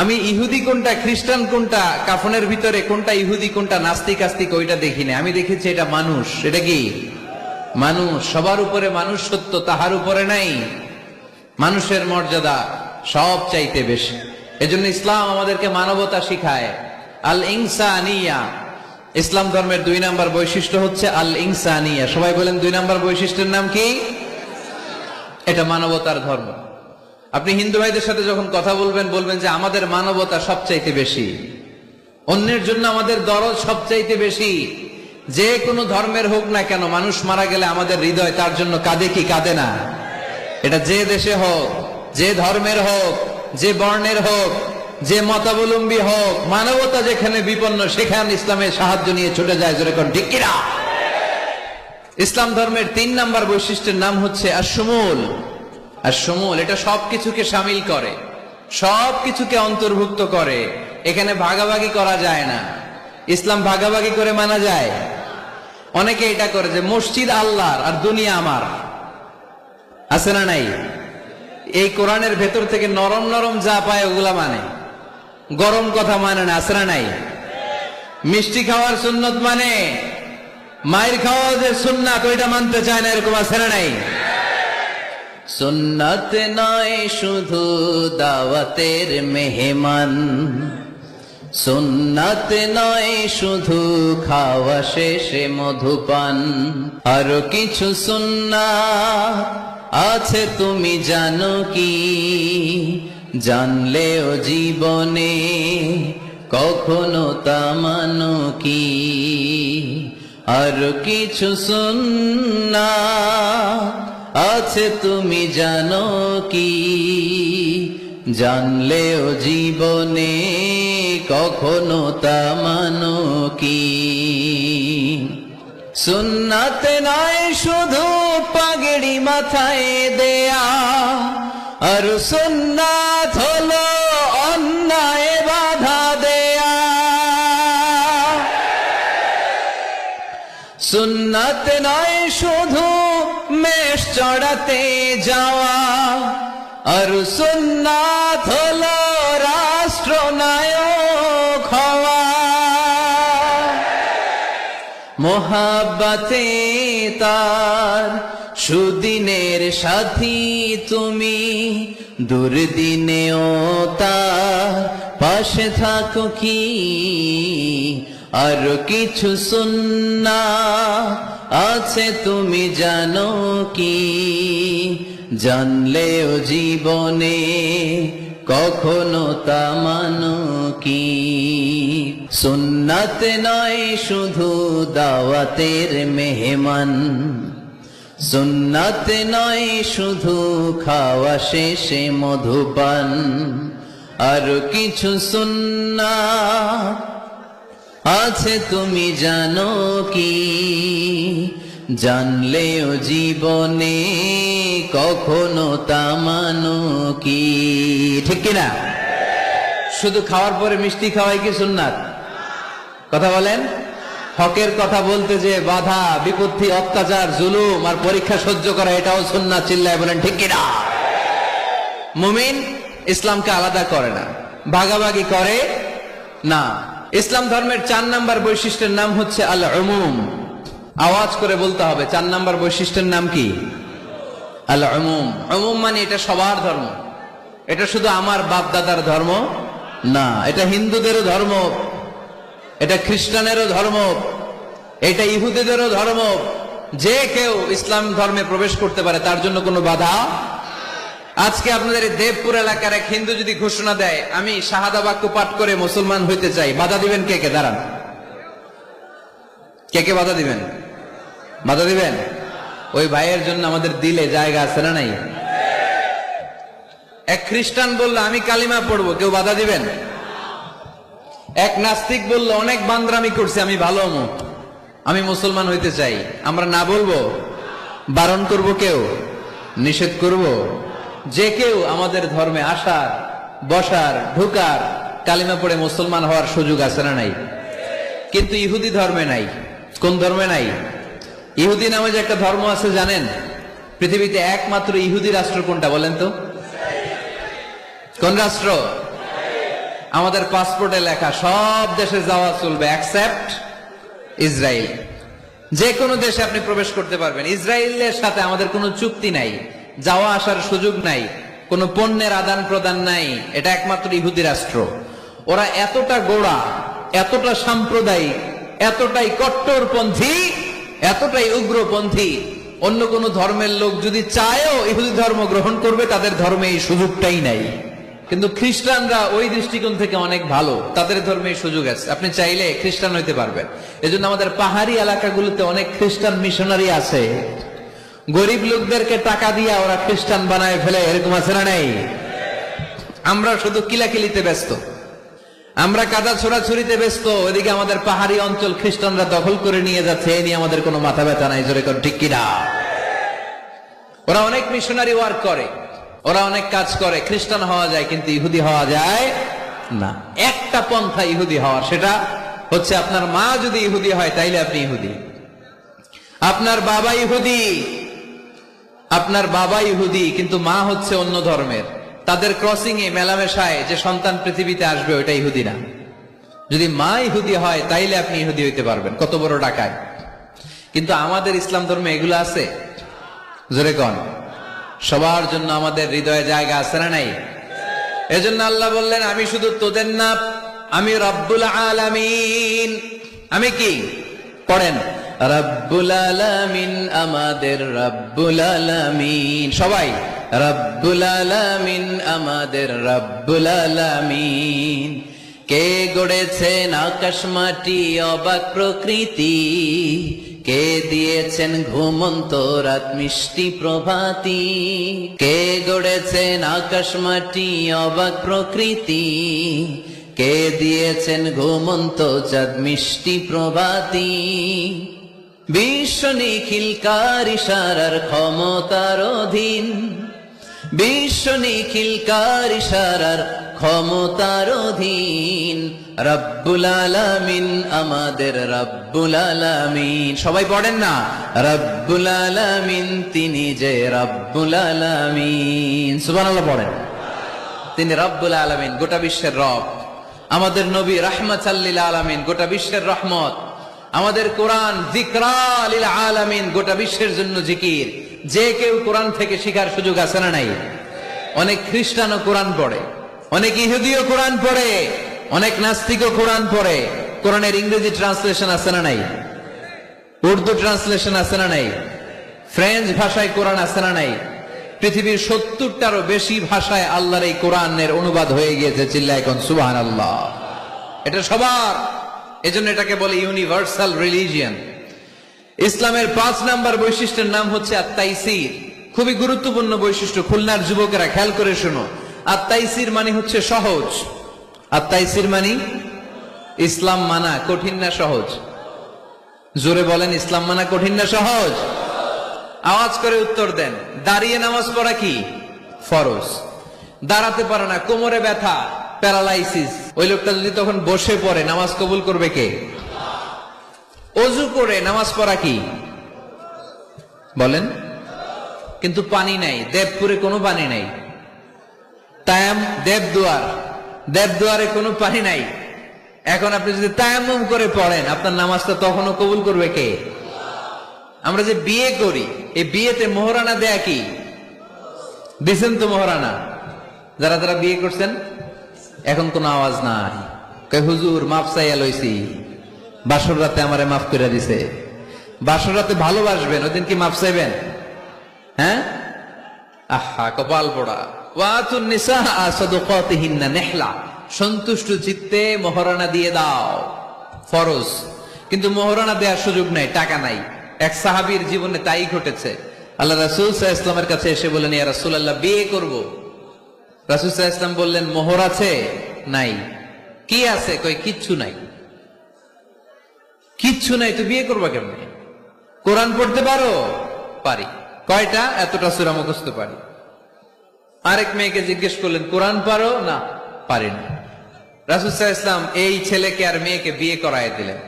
আমি ইহুদি কোনটা, খ্রিস্টান কোনটা, কাফনের ভিতরে কোনটা ইহুদি কোনটা নাস্তিক আস্তিক ওইটা দেখিনি, আমি দেখেছি এটা মানুষ। এটা কি মানুষ? সবার উপরে মানুষ সত্য, তাহার উপরে নাই। মানুষের মর্যাদা সব চাইতে বেশি। এজন্য ইসলাম আমাদেরকে মানবতা শিখায়। আল ইনসানিয়া। ইসলাম ধর্মের 2 নম্বর বৈশিষ্ট্য হচ্ছে আল ইনসানিয়া। সবাই বলেন 2 নম্বর বৈশিষ্ট্যের নাম কি? এটা মানবতার ধর্ম। আপনি হিন্দু ভাইদের সাথে যখন কথা বলবেন, বলবেন যে আমাদের মানবতা সবচাইতে বেশি, অন্যের জন্য আমাদের দরদ সবচাইতে বেশি। যে কোনো ধর্মের হোক না কেন, মানুষ মারা গেলে আমাদের হৃদয় তার জন্য কাঁদে কি কাঁদে না? এটা যে দেশে হোক, যে ধর্মের হোক, যে বর্ণের হোক, যে মতাবলম্বী হোক, মানবতা যেখানে বিপন্ন সেখানে ইসলামের সাহায্য নিয়ে ছুটে যায়। যেরকম ঠিক কিনা? ইসলাম ধর্মের 3 নম্বর বৈশিষ্ট্যের নাম হচ্ছে আশ-শুমুল। আশ-শুমুল এটা সবকিছুকে শামিল করে, সবকিছুকে অন্তর্ভুক্ত করে। এখানে ভাগাভাগি করা যায় না। ইসলাম ভাগাভাগি করে মানা যায়? অনেকে এটা করে যে মসজিদ আল্লাহর আর দুনিয়া আমার। আছে না নাই? এই কোরআনের ভেতর থেকে নরম নরম যা পায় ওগুলা মানে, গরম কথা মানে না। আছে না নাই? মিষ্টি খাওয়ার সুন্নত মানে, মায়ের খাওয়া যে সুন্নাত ওইটা মানতে চায় না, এরকম আছে না নাই? সুন্নাত নয় শুধু দাওয়াতের মেহমান, সুন্নাত নয় শুধু খাওয়া শেষে মধুপান, আরো কিছু সুন্নাত আছে তুমি জানো কি? জানলেও জীবনে কখনো তা মানো কি? আর কিছু সুন্নাত আছে তুমি জানো কি, জানলেও জীবনে কখনো তা মানো কি। সুন্নাত নয় শুধু পাগড়ি মাথায় দেয়া, আর সুন্নাত হলো অন্যায় বাধা দেয়া। সুন্নাত নয় শুধু মেষ চড়াতে যাওয়া, আর সুন্নাত হলো রাষ্ট্রনায়ক হওয়া। মোহাব্বতে তার সুদিনের সাথী তুমি, দুর্দিনেও তার পাশে থাকো কি। আর কিছু সুন্নাত আছে তুমি জানো কি, জানলেও জীবনে কখনো তা মানো কি। সুন্নাত নয় শুধু দাওয়াতের মেহমান, সুন্নাত নয় শুধু খাওয়া শেষে মধুপান। আর কিছু সুন্নাত আছে তুমি জানো কি, জানলেও জীবনে কখনো তা মানো কি। ঠিক কিনা? শুধু খাওয়ার পরে মিষ্টি খাওয়াই কি সুন্নাত? কথা বলেন। হকের কথা বলতে যে বাধা বিপত্তি অত্যাচার জুলুম আর পরীক্ষা সহ্য করা, এটাও সুন্নাত। চিল্লায় বলেন ঠিক কিনা? মুমিন ইসলামকে আলাদা করে না, ভাগাভাগি করে না। ইসলাম ধর্মের 4 নাম্বার বৈশিষ্ট্যের নাম হচ্ছে আল উমুম। আওয়াজ করে বলতে হবে, 4 নাম্বার বৈশিষ্ট্যের নাম কি? আল উমুম। উমুম মানে এটা সবার ধর্ম, এটা শুধু আমার বাপ দাদার ধর্ম না, এটা হিন্দুদেরও ধর্ম, এটা খ্রিস্টানেরও ধর্ম, এটা ইহুদিদেরও ধর্ম। যে কেউ ইসলাম ধর্মে প্রবেশ করতে পারে, তার জন্য কোনো বাধা। আজকে আপনাদের এই দেবপুর এলাকার এক হিন্দু যদি ঘোষণা দেয় আমি শাহাদা বাক্য পাঠ করে মুসলমান হইতে চাই, বাধা দিবেন কে কে? দাঁড়ান, কে কে বাধা দিবেন? বাধা দিবেন? ওই ভাইয়ের জন্য আমাদের দিলে জায়গা আছে না নাই? এক খ্রিস্টান বললো আমি কালিমা পড়বো, কেউ বাধা দিবেন? এক নাস্তিক বললো অনেক বান্দরামি করছে, আমি ভালো হবো, আমি মুসলমান হইতে চাই, আমরা না বলবো? বারণ করব কেউ? নিষেধ করব? যে কেউ আমাদের ধর্মে আসার, বসার, ঢুকার, কালিমা পড়ে মুসলমান হওয়ার সুযোগ আছে না নাই? কিন্তু ইহুদি ধর্মে নাই। কোন ধর্মে নাই? ইহুদি নামে যে একটা ধর্ম আছে জানেন? পৃথিবীতে একমাত্র ইহুদি রাষ্ট্র কোনটা বলেন তো? কোন রাষ্ট্র? আমাদের পাসপোর্টে লেখা সব দেশে যাওয়া চলবে এক্সেপ্ট ইসরায়েল। যে কোনো দেশে আপনি প্রবেশ করতে পারবেন। ইসরায়েলের সাথে আমাদের কোনো চুক্তি নাই, যাওয়া আসার সুযোগ নাই, কোনো পণ্যের আদান প্রদান নাই। এটা একমাত্র ইহুদি রাষ্ট্র। ওরা এতটা গোড়া, এতটা সাম্প্রদায়িক, এতটাই কট্টরপন্থী, এতটাই উগ্রপন্থী, অন্য কোন ধর্মের লোক যদি চায়ও ইহুদি ধর্ম গ্রহণ করবে, তাদের ধর্মে এই সুযোগটাই নাই। কিন্তু খ্রিস্টানরা ওই দৃষ্টিকোণ থেকে অনেক ভালো, তাদের ধর্মে এই সুযোগ আছে, আপনি চাইলে খ্রিস্টান হইতে পারবেন। এজন্য আমাদের পাহাড়ি এলাকাগুলোতে অনেক খ্রিস্টান মিশনারি আছে, গরিব লোকদেরকে টাকা দিয়ে ওরা খ্রিস্টান বানায় ফেলে, এরকম আছে না নাই? আমরা শুধু কিলাকিলিতে ব্যস্ত, আমরা কাদা ছোড়াছুরিতে ব্যস্ত, ওইদিকে আমাদের পাহাড়ি অঞ্চল খ্রিস্টানরা দখল করে নিয়ে যাচ্ছে, এ নিয়ে আমাদের কোনো মাথা ব্যথা নাই। জোরে কর ঠিক কিনা? ওরা অনেক মিশনারি ওয়ার্ক করে, ওরা অনেক কাজ করে, খ্রিস্টান হওয়া যায় কিন্তু ইহুদি হওয়া যায় না। একটা পন্থা ইহুদি হওয়ার, সেটা হচ্ছে আপনার মা যদি ইহুদি হয় তাইলে আপনি ইহুদি, আপনার বাবা ইহুদি, আপনার বাবা ইহুদি কিন্তু মা হচ্ছে অন্য ধর্মের, তাদের ক্রসিং এ মেলামেশায় যে সন্তান পৃথিবীতে আসবে ওটা ইহুদি না। যদি মা ইহুদি হয় তাইলে আপনি ইহুদি হইতে পারবেন। কত বড় ডাকায়! কিন্তু আমাদের ইসলাম ধর্মে এগুলো আছে? জোরে কন। সবার জন্য আমাদের হৃদয়ে জায়গা আছে না নাই? এজন্য আল্লাহ বললেন আমি শুধু তোদের না, আমি রব্বুল আলামিন। আমি কি? পড়েন, রব্বুল আলামিন, আমাদের রব্বুল আলামিন। সবাই রব্বুল আলামিন, আমাদের রব্বুল আলামিন। কে গড়েছেন আকাশ মাটি অবাক প্রকৃতি, কে দিয়েছেন ঘুমন্ত রাত মিষ্টি প্রভাতি, কে গড়েছেন আকাশ মাটি অবাক প্রকৃতি, কে দিয়েছেন ঘুমন্ত চাঁদ মিষ্টি প্রভাতি, বিশ্ব নিখিলকার ইশারার ক্ষমতার অধীন, বিশ্ব নিখিলকার ইশারার ক্ষমতার অধীন, রব্বুল আলামিন আমাদের রব্বুল আলামিন। সবাই পড়েন না, রব্বুল আলামিন তিনি যে রব্বুল আলামিন। সুবহানাল্লাহ পড়েন। তিনি রব্বুল আলামিন, গোটা বিশ্বের রব। আমাদের নবী রাহমাতাল লিল আলামিন, গোটা বিশ্বের রহমত। আমাদের কোরআন যিকরা লিল আলামিন, গোটা বিশ্বের জন্য জিকির। যে কেউ কোরআন থেকে শিখার সুযোগ আছে না নাই? অনেক খ্রিস্টানও কোরআন পড়ে, অনেক ইহুদিও কোরআন পড়ে, অনেক নাস্তিকও কোরআন পড়ে। কোরআনের ইংরেজি ট্রান্সলেশন আছে না নাই? উর্দু ট্রান্সলেশন আছে না নাই? ফ্রেঞ্চ ভাষায় কোরআন আছে না নাই? পৃথিবীর 70টারও বেশি ভাষায় আল্লাহর এই কোরআনের অনুবাদ হয়ে গিয়েছে। চিল্লায় কোন সুবহানাল্লাহ। এটা সবার, এজন্য এটাকে বলে ইউনিভার্সাল রিলিজিয়ন। ইসলামের 5 নাম্বার বৈশিষ্ট্যের নাম হচ্ছে আত-তাইসির। খুবই গুরুত্বপূর্ণ বৈশিষ্ট্য, খুলনার যুবকেরা খেয়াল করে শোনো। আত-তাইসির মানে হচ্ছে সহজ। আত-তাইসির মানে ইসলাম মানা কঠিন না সহজ? জোরে বলেন, ইসলাম মানা কঠিন না সহজ? আওয়াজ করে উত্তর দেন। দাঁড়িয়ে নামাজ পড়া কি ফরজ? দাঁড়াতে পারে না, কোমরে ব্যথা, প্যারালাইসিস, ওই লোকটা যদি তখন বসে পড়ে নামাজ কবুল করবে কে? অজু করে নামাজ পড়া কি বলেন? কিন্তু পানি নাই, দেবপুরে কোনো পানি নাই। দেবদুয়ারে কোনো পানি নাই। এখন আপনি যদি তায়াম্মুম করে পড়েন, আপনার নামাজটা তখনও কবুল করবে কে? আমরা যে বিয়ে করি, এই বিয়েতে মোহরানা দেয়া কি? দিছেন তো মোহরানা? যারা যারা বিয়ে করছেন এখন কোনো আওয়াজ নাই। কয় হুজুর মাফ চাইয়া লইছি, বাসর রাতে আমারে মাফ করে দিছে। বাসর রাতে ভালোবাসবেন, ওই দিন কি মাফ চাইবেন? হ্যাঁ, আহা কপাল পোড়া। ওয়াতুন নিসা সাদুকাতিহিন্না নিহলা, সন্তুষ্ট চিত্তে মোহরানা দিয়ে দাও, ফরজ। কিন্তু মোহরানা দেওয়ার সুযোগ নাই, টাকা নাই। এক সাহাবীর জীবনে তাই ঘটেছে। আল্লাহ রাসূল সাল্লাল্লাহু আলাইহি ওয়াসাল্লামের কাছে এসে বললেন, ইয়া রাসূলুল্লাহ বিয়ে করব। রাসূল সাল্লাল্লাহু আলাইহি ওয়াসাল্লাম বললেন, মোহর আছে? নাই। কি আছে? কই কিচ্ছু নাই। কিচ্ছু নাই তো বিয়ে করবা কেমনে? কোরআন পড়তে পারো? পারি। কয়টা? এতটা সূরা মুখস্থ পারি। আরেক মেয়েকে জিজ্ঞেস করলেন, কোরআন পারো? না, পারি না। রাসূল সাল্লাল্লাহু আলাইহি ওয়াসাল্লাম এই ছেলেকে আর মেয়েকে বিয়ে করায় দিলেন।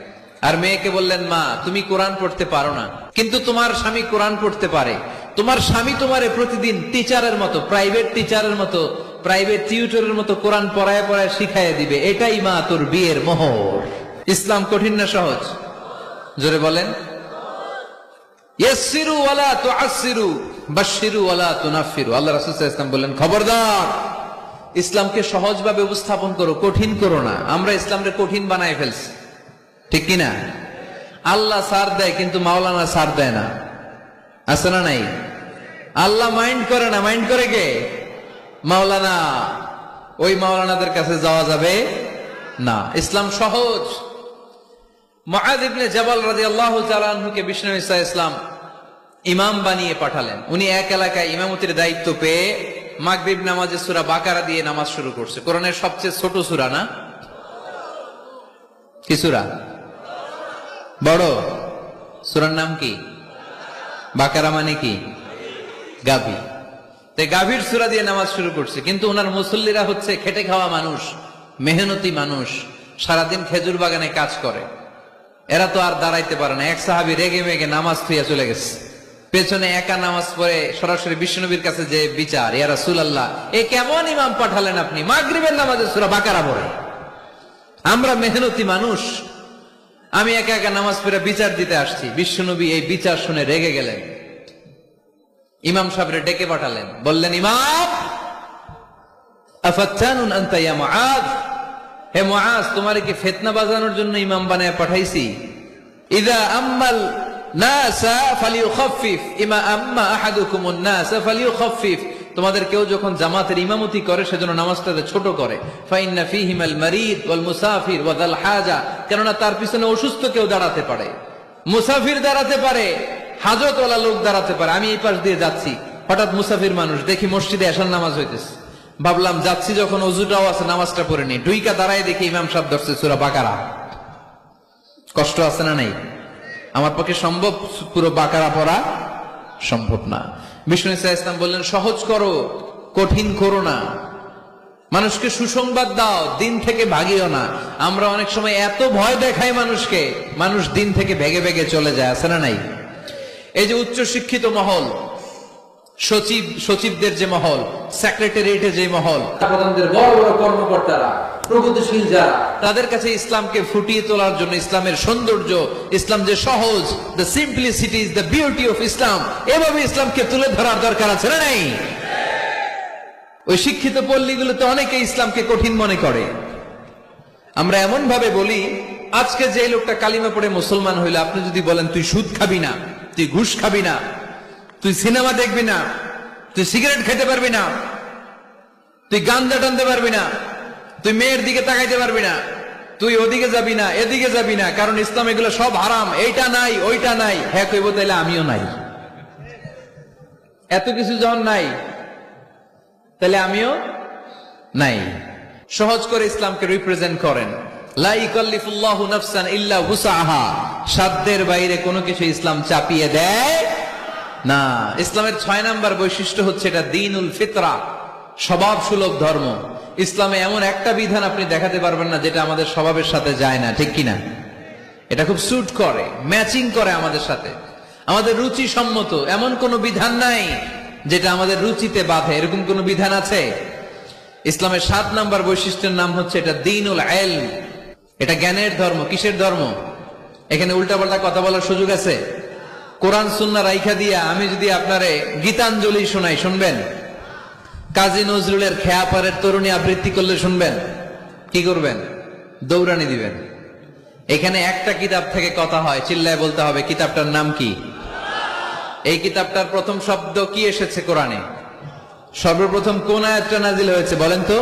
আর মেয়েকে বললেন, মা তুমি কোরআন পড়তে পারো না, কিন্তু তোমার স্বামী কোরআন পড়তে পারে। তোমার স্বামী তোমারে প্রতিদিন টিচারের মতো, প্রাইভেট টিচারের মতো, প্রাইভেট টিউটরের মতো কোরআন পড়ায় পড়ায় শিখাইয়া দিবে। এটাই মা তোর বিয়ের মোহর। ইসলাম কঠিন না সহজ? জোরে বলেন। ইয়াসসিরু ওয়ালা তুআসসিরু বাশশিরু ওয়ালা তুনাফফিরু। আল্লাহ রাসূল সাল্লাল্লাহু আলাইহি ওয়াসাল্লাম বললেন, খবরদার, ইসলামকে সহজভাবে উপস্থাপন করো, কঠিন করো না। আমরা ইসলামকে কঠিন বানায় ফেলছি, ঠিক কিনা? আল্লাহ ছাড় দেয় কিন্তু মাওলানা ছাড় দেয় না, আছে না নাই? আল্লাহ মাইন্ড করে না, মাইন্ড করে কে? মাওলানা। ওই মাওলানাদের কাছে যাওয়া যাবে না। ইসলাম সহজ। মুআয ইবনে জাবাল রাদিয়াল্লাহু তাআলা আনহুকে বিশ্বনবী সাল্লাল্লাহু আলাইহি ওয়াসাল্লাম ইমাম বানিয়ে পাঠালেন। উনি এক এলাকায় ইমামতির দায়িত্ব পেয়ে মাগরিব নামাজে সূরা বাকারা দিয়ে নামাজ শুরু করছে। কোরআনের সবচেয়ে ছোট সূরা না? কি সূরা? বড় সূরার নাম কি? বাকারা মানে কি? গাভী। তাই গাভীর সূরা দিয়ে নামাজ শুরু করছে। কিন্তু ওনার মুসল্লিরা হচ্ছে খেটে খাওয়া মানুষ, মেহনতি মানুষ, সারাদিন খেজুর বাগানে কাজ করে। এরা তো আর দাঁড়াইতে পারে না। এক সাহাবী রেগে মেগে নামাজ থুইয়া চলে গেছে। পেছনে একা নামাজ পড়ে সরাসরি বিশ্বনবীর কাছে যে বিচার, ইয়া রাসূলুল্লাহ এ কেমন ইমাম পাঠালেন আপনি, মাগরিবের নামাজে সূরা বাকারা পড়ে? আমরা মেহনতি মানুষ, আমি একা একা নামাজ পড়ে বিচার দিতে আসছি। বিশ্বনবী এই বিচার শুনে রেগে গেলেন। ইমাম সাহেবরে ডেকে পাঠালেন, বললেন, ইমাম আফাত্তানুন আনতা ইয়া মুআয, হে মুআয তোমারে কি ফিতনা বাজানোর জন্য ইমাম বানায় পাঠাইছি? ইযা আম্মাল নাসা ফালিয়ুখাফফিফ ইমা আম্মা আহাদুকুমুন নাসা ফালিয়ুখাফফিফ, তোমাদের কেউ যখন জামাতের ইমামতি করে সেজন্য নামাজটাকে ছোট করে। ফাইন্না ফীহিমাল মারিদ ওয়াল মুসাফির ওয়া যাল হাজা, কেননা তার পিছনে অসুস্থ কেউ দাঁড়াতে পারে, মুসাফির দাঁড়াতে পারে, হাজতওয়ালা লোক দাঁড়াতে পারে। আমি এই পাশ দিয়ে যাচ্ছি, হঠাৎ মুসাফির মানুষ দেখি মসজিদে এশার নামাজ হইতেছে, ভাবলাম যাচ্ছি যখন ওযুটাও আছে নামাজটা পড়ে নি, ডুইকা দাঁড়ায় দেখি ইমাম সাহেব ধরছে সূরা বাকারা। কষ্ট আছে না নাই? আমার পক্ষে সম্ভব পুরো বাকারা পড়া সম্ভব না। বিষ্ণু ইসলাম বললেন সহজ করো, কঠিন করো না, মানুষকে সুসংবাদ দাও, দিন থেকে ভাগিও না। আমরা অনেক সময় এত ভয় দেখাই মানুষকে, মানুষ দিন থেকে ভেগে ভেগে চলে যায়, আছে না নাই? এই যে উচ্চ শিক্ষিত মহল, সচিবদের যে মহল, সেক্রেটারিয়েটের যে মহল, প্রধানদের বড় বড় কর্মকর্তারা, প্রগতিশীল যারা, তাদের কাছে ইসলামকে ফুটিয়ে তোলার জন্য, ইসলামের সৌন্দর্য, ইসলাম যে সহজ, the simplicity is the beauty of Islam, এভাবে ইসলামকে তুলে ধরার দরকার আছে না নাই? ওই শিক্ষিত পল্লীগুলোতে অনেকে ইসলামকে কঠিন মনে করে। আমরা এমন ভাবে বলি, আজকে যে লোকটা কালিমা পড়ে মুসলমান হইলো, আপনি যদি বলেন তুই সুদ খাবি না, তুই ঘুষ খাবি না, তুই সিনেমা দেখবি না, তুই সিগারেট খেতে পারবি না, তুই গাঞ্জা টানতে পারবি না, তুই মেয়ের দিকে তাকাইতে পারবি না, তুই ওদিকে যাবি না, এদিকে যাবি না, কারণ ইসলাম এগুলো সব হারাম, এইটা নাই ওইটা নাই। হ্যাঁ কইব, তাইলে আমিও নাই। এত কিছু যখন নাই, তাহলে আমিও নাই। সহজ করে ইসলামকে রিপ্রেজেন্ট করেন। লা ইকাল্লিফুল্লাহু নাফসান ইল্লা উসআহা, সাধ্যের বাইরে কোনো কিছু ইসলাম চাপিয়ে দেয় না। ইসলামের 6 নাম্বার বৈশিষ্ট্য হচ্ছে এটা দ্বীনুল ফিতরা, স্বভাব সুলভ ধর্ম। ইসলামে এমন একটা বিধান আপনি দেখাতে পারবেন না যেটা আমাদের স্বভাবের সাথে যায় না, ঠিক কিনা? এটা খুব স্যুট করে, ম্যাচিং করে আমাদের সাথে, আমাদের রুচি সম্মত। এমন কোন বিধান নাই যেটা আমাদের রুচিতে বাধে, এরকম কোন বিধান আছে? ইসলামের 7 নাম্বার বৈশিষ্ট্যের নাম হচ্ছে এটা দ্বীনুল ইলম, এটা জ্ঞানের ধর্ম। কিসের ধর্ম? এখানে উল্টাপাল্টা কথা বলার সুযোগ আছে? কোরআন সুন্নাহ রাইখা দিয়া আমি যদি আপনারে গীতাঞ্জলি শোনাই, শুনবেন? কাজী নজরুলের খেয়াপাড়ের তরুণী আবৃত্তি করলে শুনবেন? কি করবেন? দৌড়ানি দিবেন। এখানে একটা কিতাব থেকে কথা হয়, চিল্লায় বলতে হবে কিতাবটার নাম কি? এই কিতাবটার প্রথম শব্দ কি এসেছে কোরআনে? সর্বপ্রথম কোন আয়াতটা নাজিল হয়েছে বলেন তো?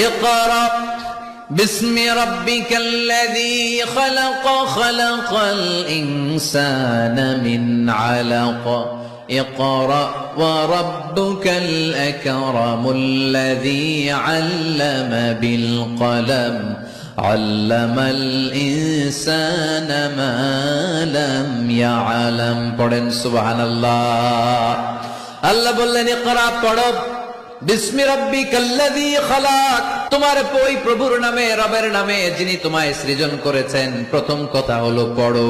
ইকরা বিসমি রাব্বিকাল্লাযী খালাক, খালাকাল ইনসানা মিন আলাক, ইকরা ওয়া রাব্বুকাল আকরামুল্লাযী আল্লামা বিল কলম, আল্লামাল ইনসানা মা লাম ইয়ালাম। পড়েন সুবহানাল্লাহ। আল্লাহ বললেন ইকরা, পড়ো, বিসমি রাব্বিকাল্লাযী খালাক, তোমার ওই প্রভুর নামে, রবের নামে যিনি তোমায় সৃজন করেছেন। প্রথম কথা হলো পড়ো,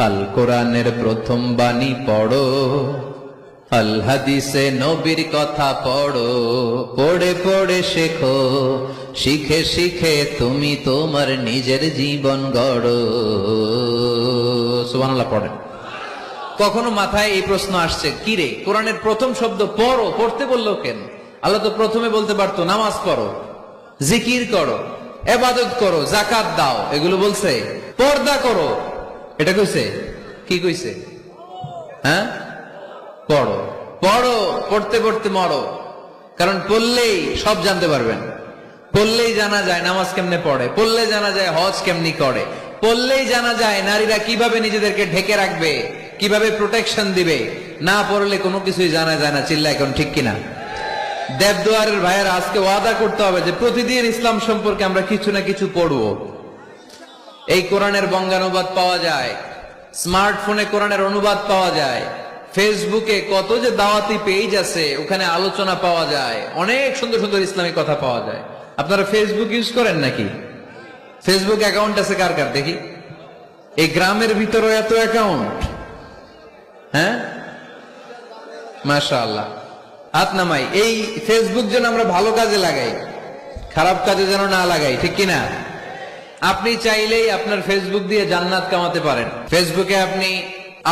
আল কোরআনের প্রথম বাণী পড়ো, আল হাদিসে নবীর কথা পড়ো, পড়ে পড়ে শেখো, শিখে শিখে তুমি তোমার নিজের জীবন গড়ো। সুবহানাল্লাহ পড়েন। কখনো মাথায় এই প্রশ্ন আসছে, কি রে কোরআনের প্রথম শব্দ পড়ো, পড়তে বললো কেন? আল্লাহ তো প্রথমে বলতে পারতো নামাজ পড়ো, জিকির করো, ইবাদত করো, যাকাত দাও, এগুলো বলছে? পর্দা করো, এটা কইছে? কি কইছে? হ্যাঁ, পড়ো। পড়ো, পড়তে পড়তে মরো, কারণ পড়লেই সব জানতে পারবেন। পড়লেই জানা যায় নামাজ কেমনে পড়ে, পড়লে জানা যায় হজ কেমনি করে, পড়লেই জানা যায় নারীরা কিভাবে নিজেদেরকে ঢেকে রাখবে, কিভাবে প্রোটেকশন দিবে। না পড়লে কোনো কিছুই জানা যায় না। চিল্লা এখন ঠিক কিনা? দেবদুয়ারের ভাইয়েরা আজকে ওয়াদা করতে হবে যে প্রতিদিন ইসলাম সম্পর্কে আমরা কিছু না কিছু পড়বো। এই কোরআনের বঙ্গানুবাদ পাওয়া যায়, স্মার্টফোনে কোরআনের অনুবাদ পাওয়া যায়, ফেসবুকে কত যে দাওয়াতি পেজ আছে, ওখানে আলোচনা পাওয়া যায়, অনেক সুন্দর সুন্দর ইসলামিক কথা পাওয়া যায়। আপনারা ফেসবুক ইউজ করেন নাকি? ফেসবুক অ্যাকাউন্ট আছে কার কার দেখি? এই গ্রামের ভিতরে এত অ্যাকাউন্ট, হ্যাঁ মাশাআল্লাহ, হাত নামাই। এই ফেসবুক যেন আমরা ভালো কাজে লাগাই, খারাপ কাজে যেন না লাগাই, ঠিক কিনা? আপনি চাইলেই আপনার ফেসবুক দিয়ে জান্নাত কামাতে পারেন। ফেসবুকে আপনি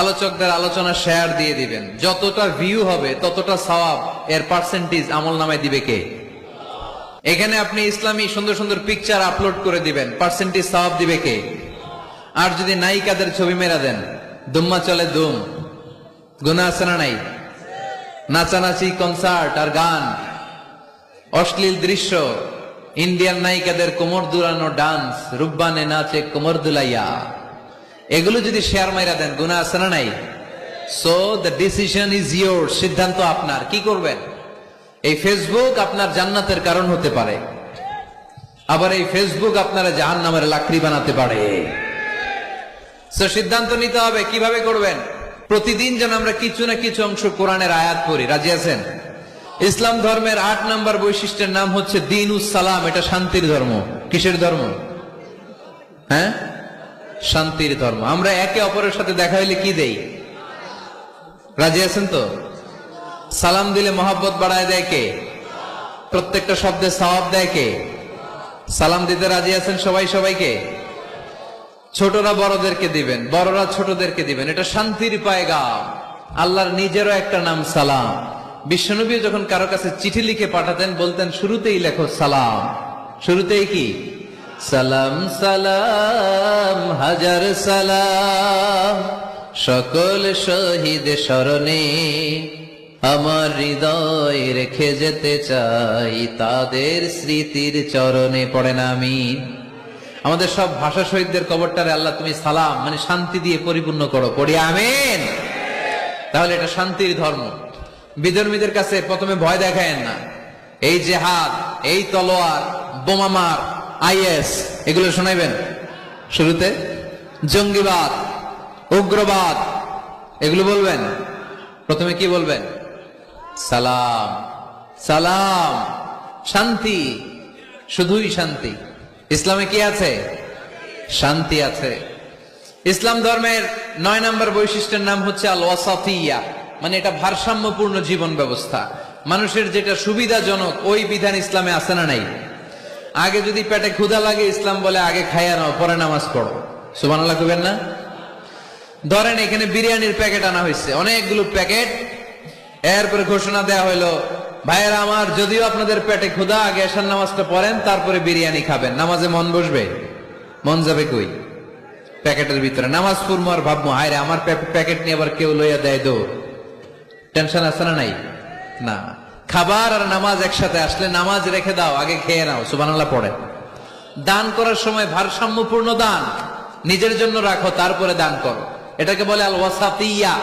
আলোচকদের আলোচনা শেয়ার দিয়ে দিবেন, যতটা ভিউ হবে ততটা সওয়াব, এর পার্সেন্টেজ আমল নামায় দিবে কে? এখানে আপনি ইসলামী সুন্দর সুন্দর পিকচার আপলোড করে দিবেন, পার্সেন্টেজ সওয়াব দিবে কে? আর যদি নায়িকাদের ছবি মেরা দেন, দুম্মা চলে দুম, গুনাহ আছে না নাই? নাচানাচি, কনসার্ট আর গান, অশ্লীল দৃশ্য, ইন্ডিয়ান নায়িকাদের কোমর দুলানো ডান্স, রুব্বানে নাচে কোমর দুলাইয়া, এগুলো যদি শেয়ার মাইরা দেন গুনাহ আছে না নাই? So the decision is your, সিদ্ধান্ত আপনার। কি করবেন? এই ফেসবুক আপনার জান্নাতের কারণ হতে পারে, আবার এই ফেসবুক আপনারা জাহান্নামের লাকড়ি বানাতে পারে। সো সিদ্ধান্ত নিতে হবে কিভাবে করবেন। প্রতিদিন যেন আমরা কিছু না কিছু অংশ কোরআনের আয়াত পড়ি। রাজি আছেন? ইসলাম ধর্মের 8 নম্বর বৈশিষ্ট্যের নাম হচ্ছে দীনুস সালাম। এটা শান্তির ধর্ম। কিসের ধর্ম? হ্যাঁ, শান্তির ধর্ম। আমরা একে অপরের সাথে দেখা হইলে কি দেই? রাজি আছেন তো? সালাম দিলে মহব্বত বাড়ায় দেয় কে? প্রত্যেকটা শব্দে সওয়াব দেয় কে? সালাম দিতে রাজি আছেন সবাই সবাইকে? ছোটরা বড়দেরকে দিবেন, বড়রা ছোটদেরকে দিবেন। এটা শান্তির পায়গাম। আল্লাহর নিজেরও একটা নাম সালাম। বিশ্বনবী যখন কারো কাছে চিঠি লিখে পাঠাতেন বলতেন শুরুতেই লেখো সালাম। শুরুতেই কি? সালাম সালাম হাজার সালাম, সকল শহীদ স্মরণে আমার হৃদয় রেখে যেতে চাই তাদের স্মৃতির চরণে। পড়েন আমিন। আমাদের সব ভাষা শহীদদের কবরটারে আল্লাহ তুমি সালাম মানে শান্তি দিয়ে পরিপূর্ণ করো। পড়ি আমিন। তাহলে এটা শান্তির ধর্ম। বিধর্মীদের কাছে প্রথমে ভয় দেখায়েন না। এই জেহাদ, এই তলোয়ার, বোমামার, আইএস এগুলো শোনাইবেন শুরুতে। জঙ্গিবাদ, উগ্রবাদ এগুলো বলবেন। প্রথমে কি বলবেন? সালাম সালাম, শান্তি, শুধুই শান্তি। ইসলামে কি আছে? শান্তি আছে। ইসলাম ধর্মের 9 নম্বর বৈশিষ্ট্যের নাম হচ্ছে আল ওয়াসাতিয়া, মানে এটা ভারসাম্যপূর্ণ জীবন ব্যবস্থা। মানুষের যেটা সুবিধাজনক ওই বিধান ইসলামে আছে না নাই? আগে যদি পেটে ক্ষুধা লাগে ইসলাম বলে আগে খাইয়া নাও, পরে নামাজ পড়ো। সুবহানাল্লাহ কইবেন না? ধরেন এখানে বিরিয়ানির প্যাকেট আনা হয়েছে, অনেকগুলো প্যাকেট। এরপরে ঘোষণা দেয়া হইলো, ভাইয়েরা আমার, যদিও আপনাদের পেটে ক্ষুধা, আগে এশার নামাজটা পড়েন তারপরে বিরিয়ানি খাবেন। নামাজে মন বসবে? মন যাবে কই? প্যাকেটের ভিতরে। নামাজ পড়বো আর ভাববো হায় রে আমার প্যাকেট নিয়ে আবার কেউ লইয়া দেয় দৌড়। টেনশন আছে না নাই? না। খাবার আর নামাজ একসাথে আসলে নামাজ রেখে দাও, আগে খেয়ে নাও, সুবহানাল্লাহ পড়ে। দান করার সময় ভারসাম্যপূর্ণ দান, নিজের জন্য রাখো তারপরে দান করো। এটাকে বলে আল ওয়াসাতিয়া,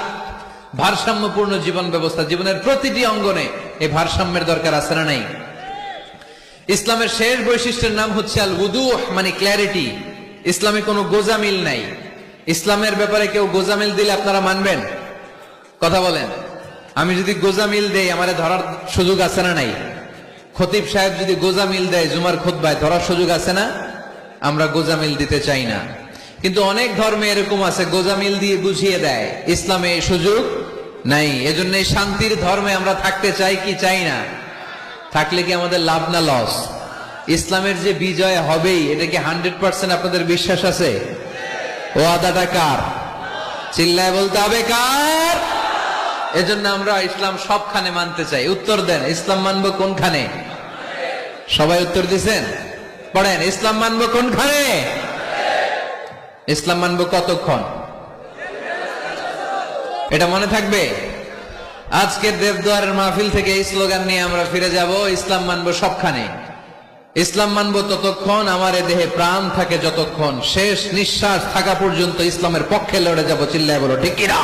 ভারসাম্যপূর্ণ জীবন ব্যবস্থা। জীবনের প্রতিটি অঙ্গনে এই ভারসাম্যের দরকার আছে না নাই? ইসলামের শেষ বৈশিষ্ট্যের নাম হচ্ছে আল উদুহ, মানে ক্ল্যারিটি। ইসলামে কোনো গোজামিল নাই। ইসলামের ব্যাপারে কেউ গোজামিল দিলে আপনারা মানবেন? কথা বলেন। আমি যদি গোজামিল দেই আমারে ধরার সুযোগ আছে না নাই? খতিব সাহেব যদি গোজামিল দেয় জুমার খুতবায়, ধরার সুযোগ আছে না? আমরা গোজামিল দিতে চাই না। কিন্তু অনেক ধর্মে এরকম আছে গোজামিল দিয়ে বুঝিয়ে দেয়। ইসলামে এই সুযোগ নাই। এজন্য এই শান্তির ধর্মে আমরা থাকতে চাই কি চাই না? থাকলে কি আমাদের লাভ না লস? ইসলামের যে বিজয় হবেই, এটা কি 100% আপনাদের বিশ্বাস আছে? ও আদাটা কার? চিল্লায় বলতে হবে কার? এজন্য আমরা ইসলাম সবখানে মানতে চাই। উত্তর দেন, ইসলাম মানবো কোনখানে? সবাই উত্তর দিছেন? পড়েন, ইসলাম মানবো কোনখানে? ইসলাম মানবো কতক্ষণ? এটা মনে থাকবে। আজকের দেবদুয়ারের মাহফিল থেকে এই স্লোগান নিয়ে আমরা ফিরে যাব, ইসলাম মানবো সবখানে। ইসলাম মানবো ততক্ষণ আমার এ দেহে প্রাণ থাকে, যতক্ষণ শেষ নিঃশ্বাস থাকা পর্যন্ত ইসলামের পক্ষে লড়ে যাব। চিল্লায় বলো ঠিক কিনা?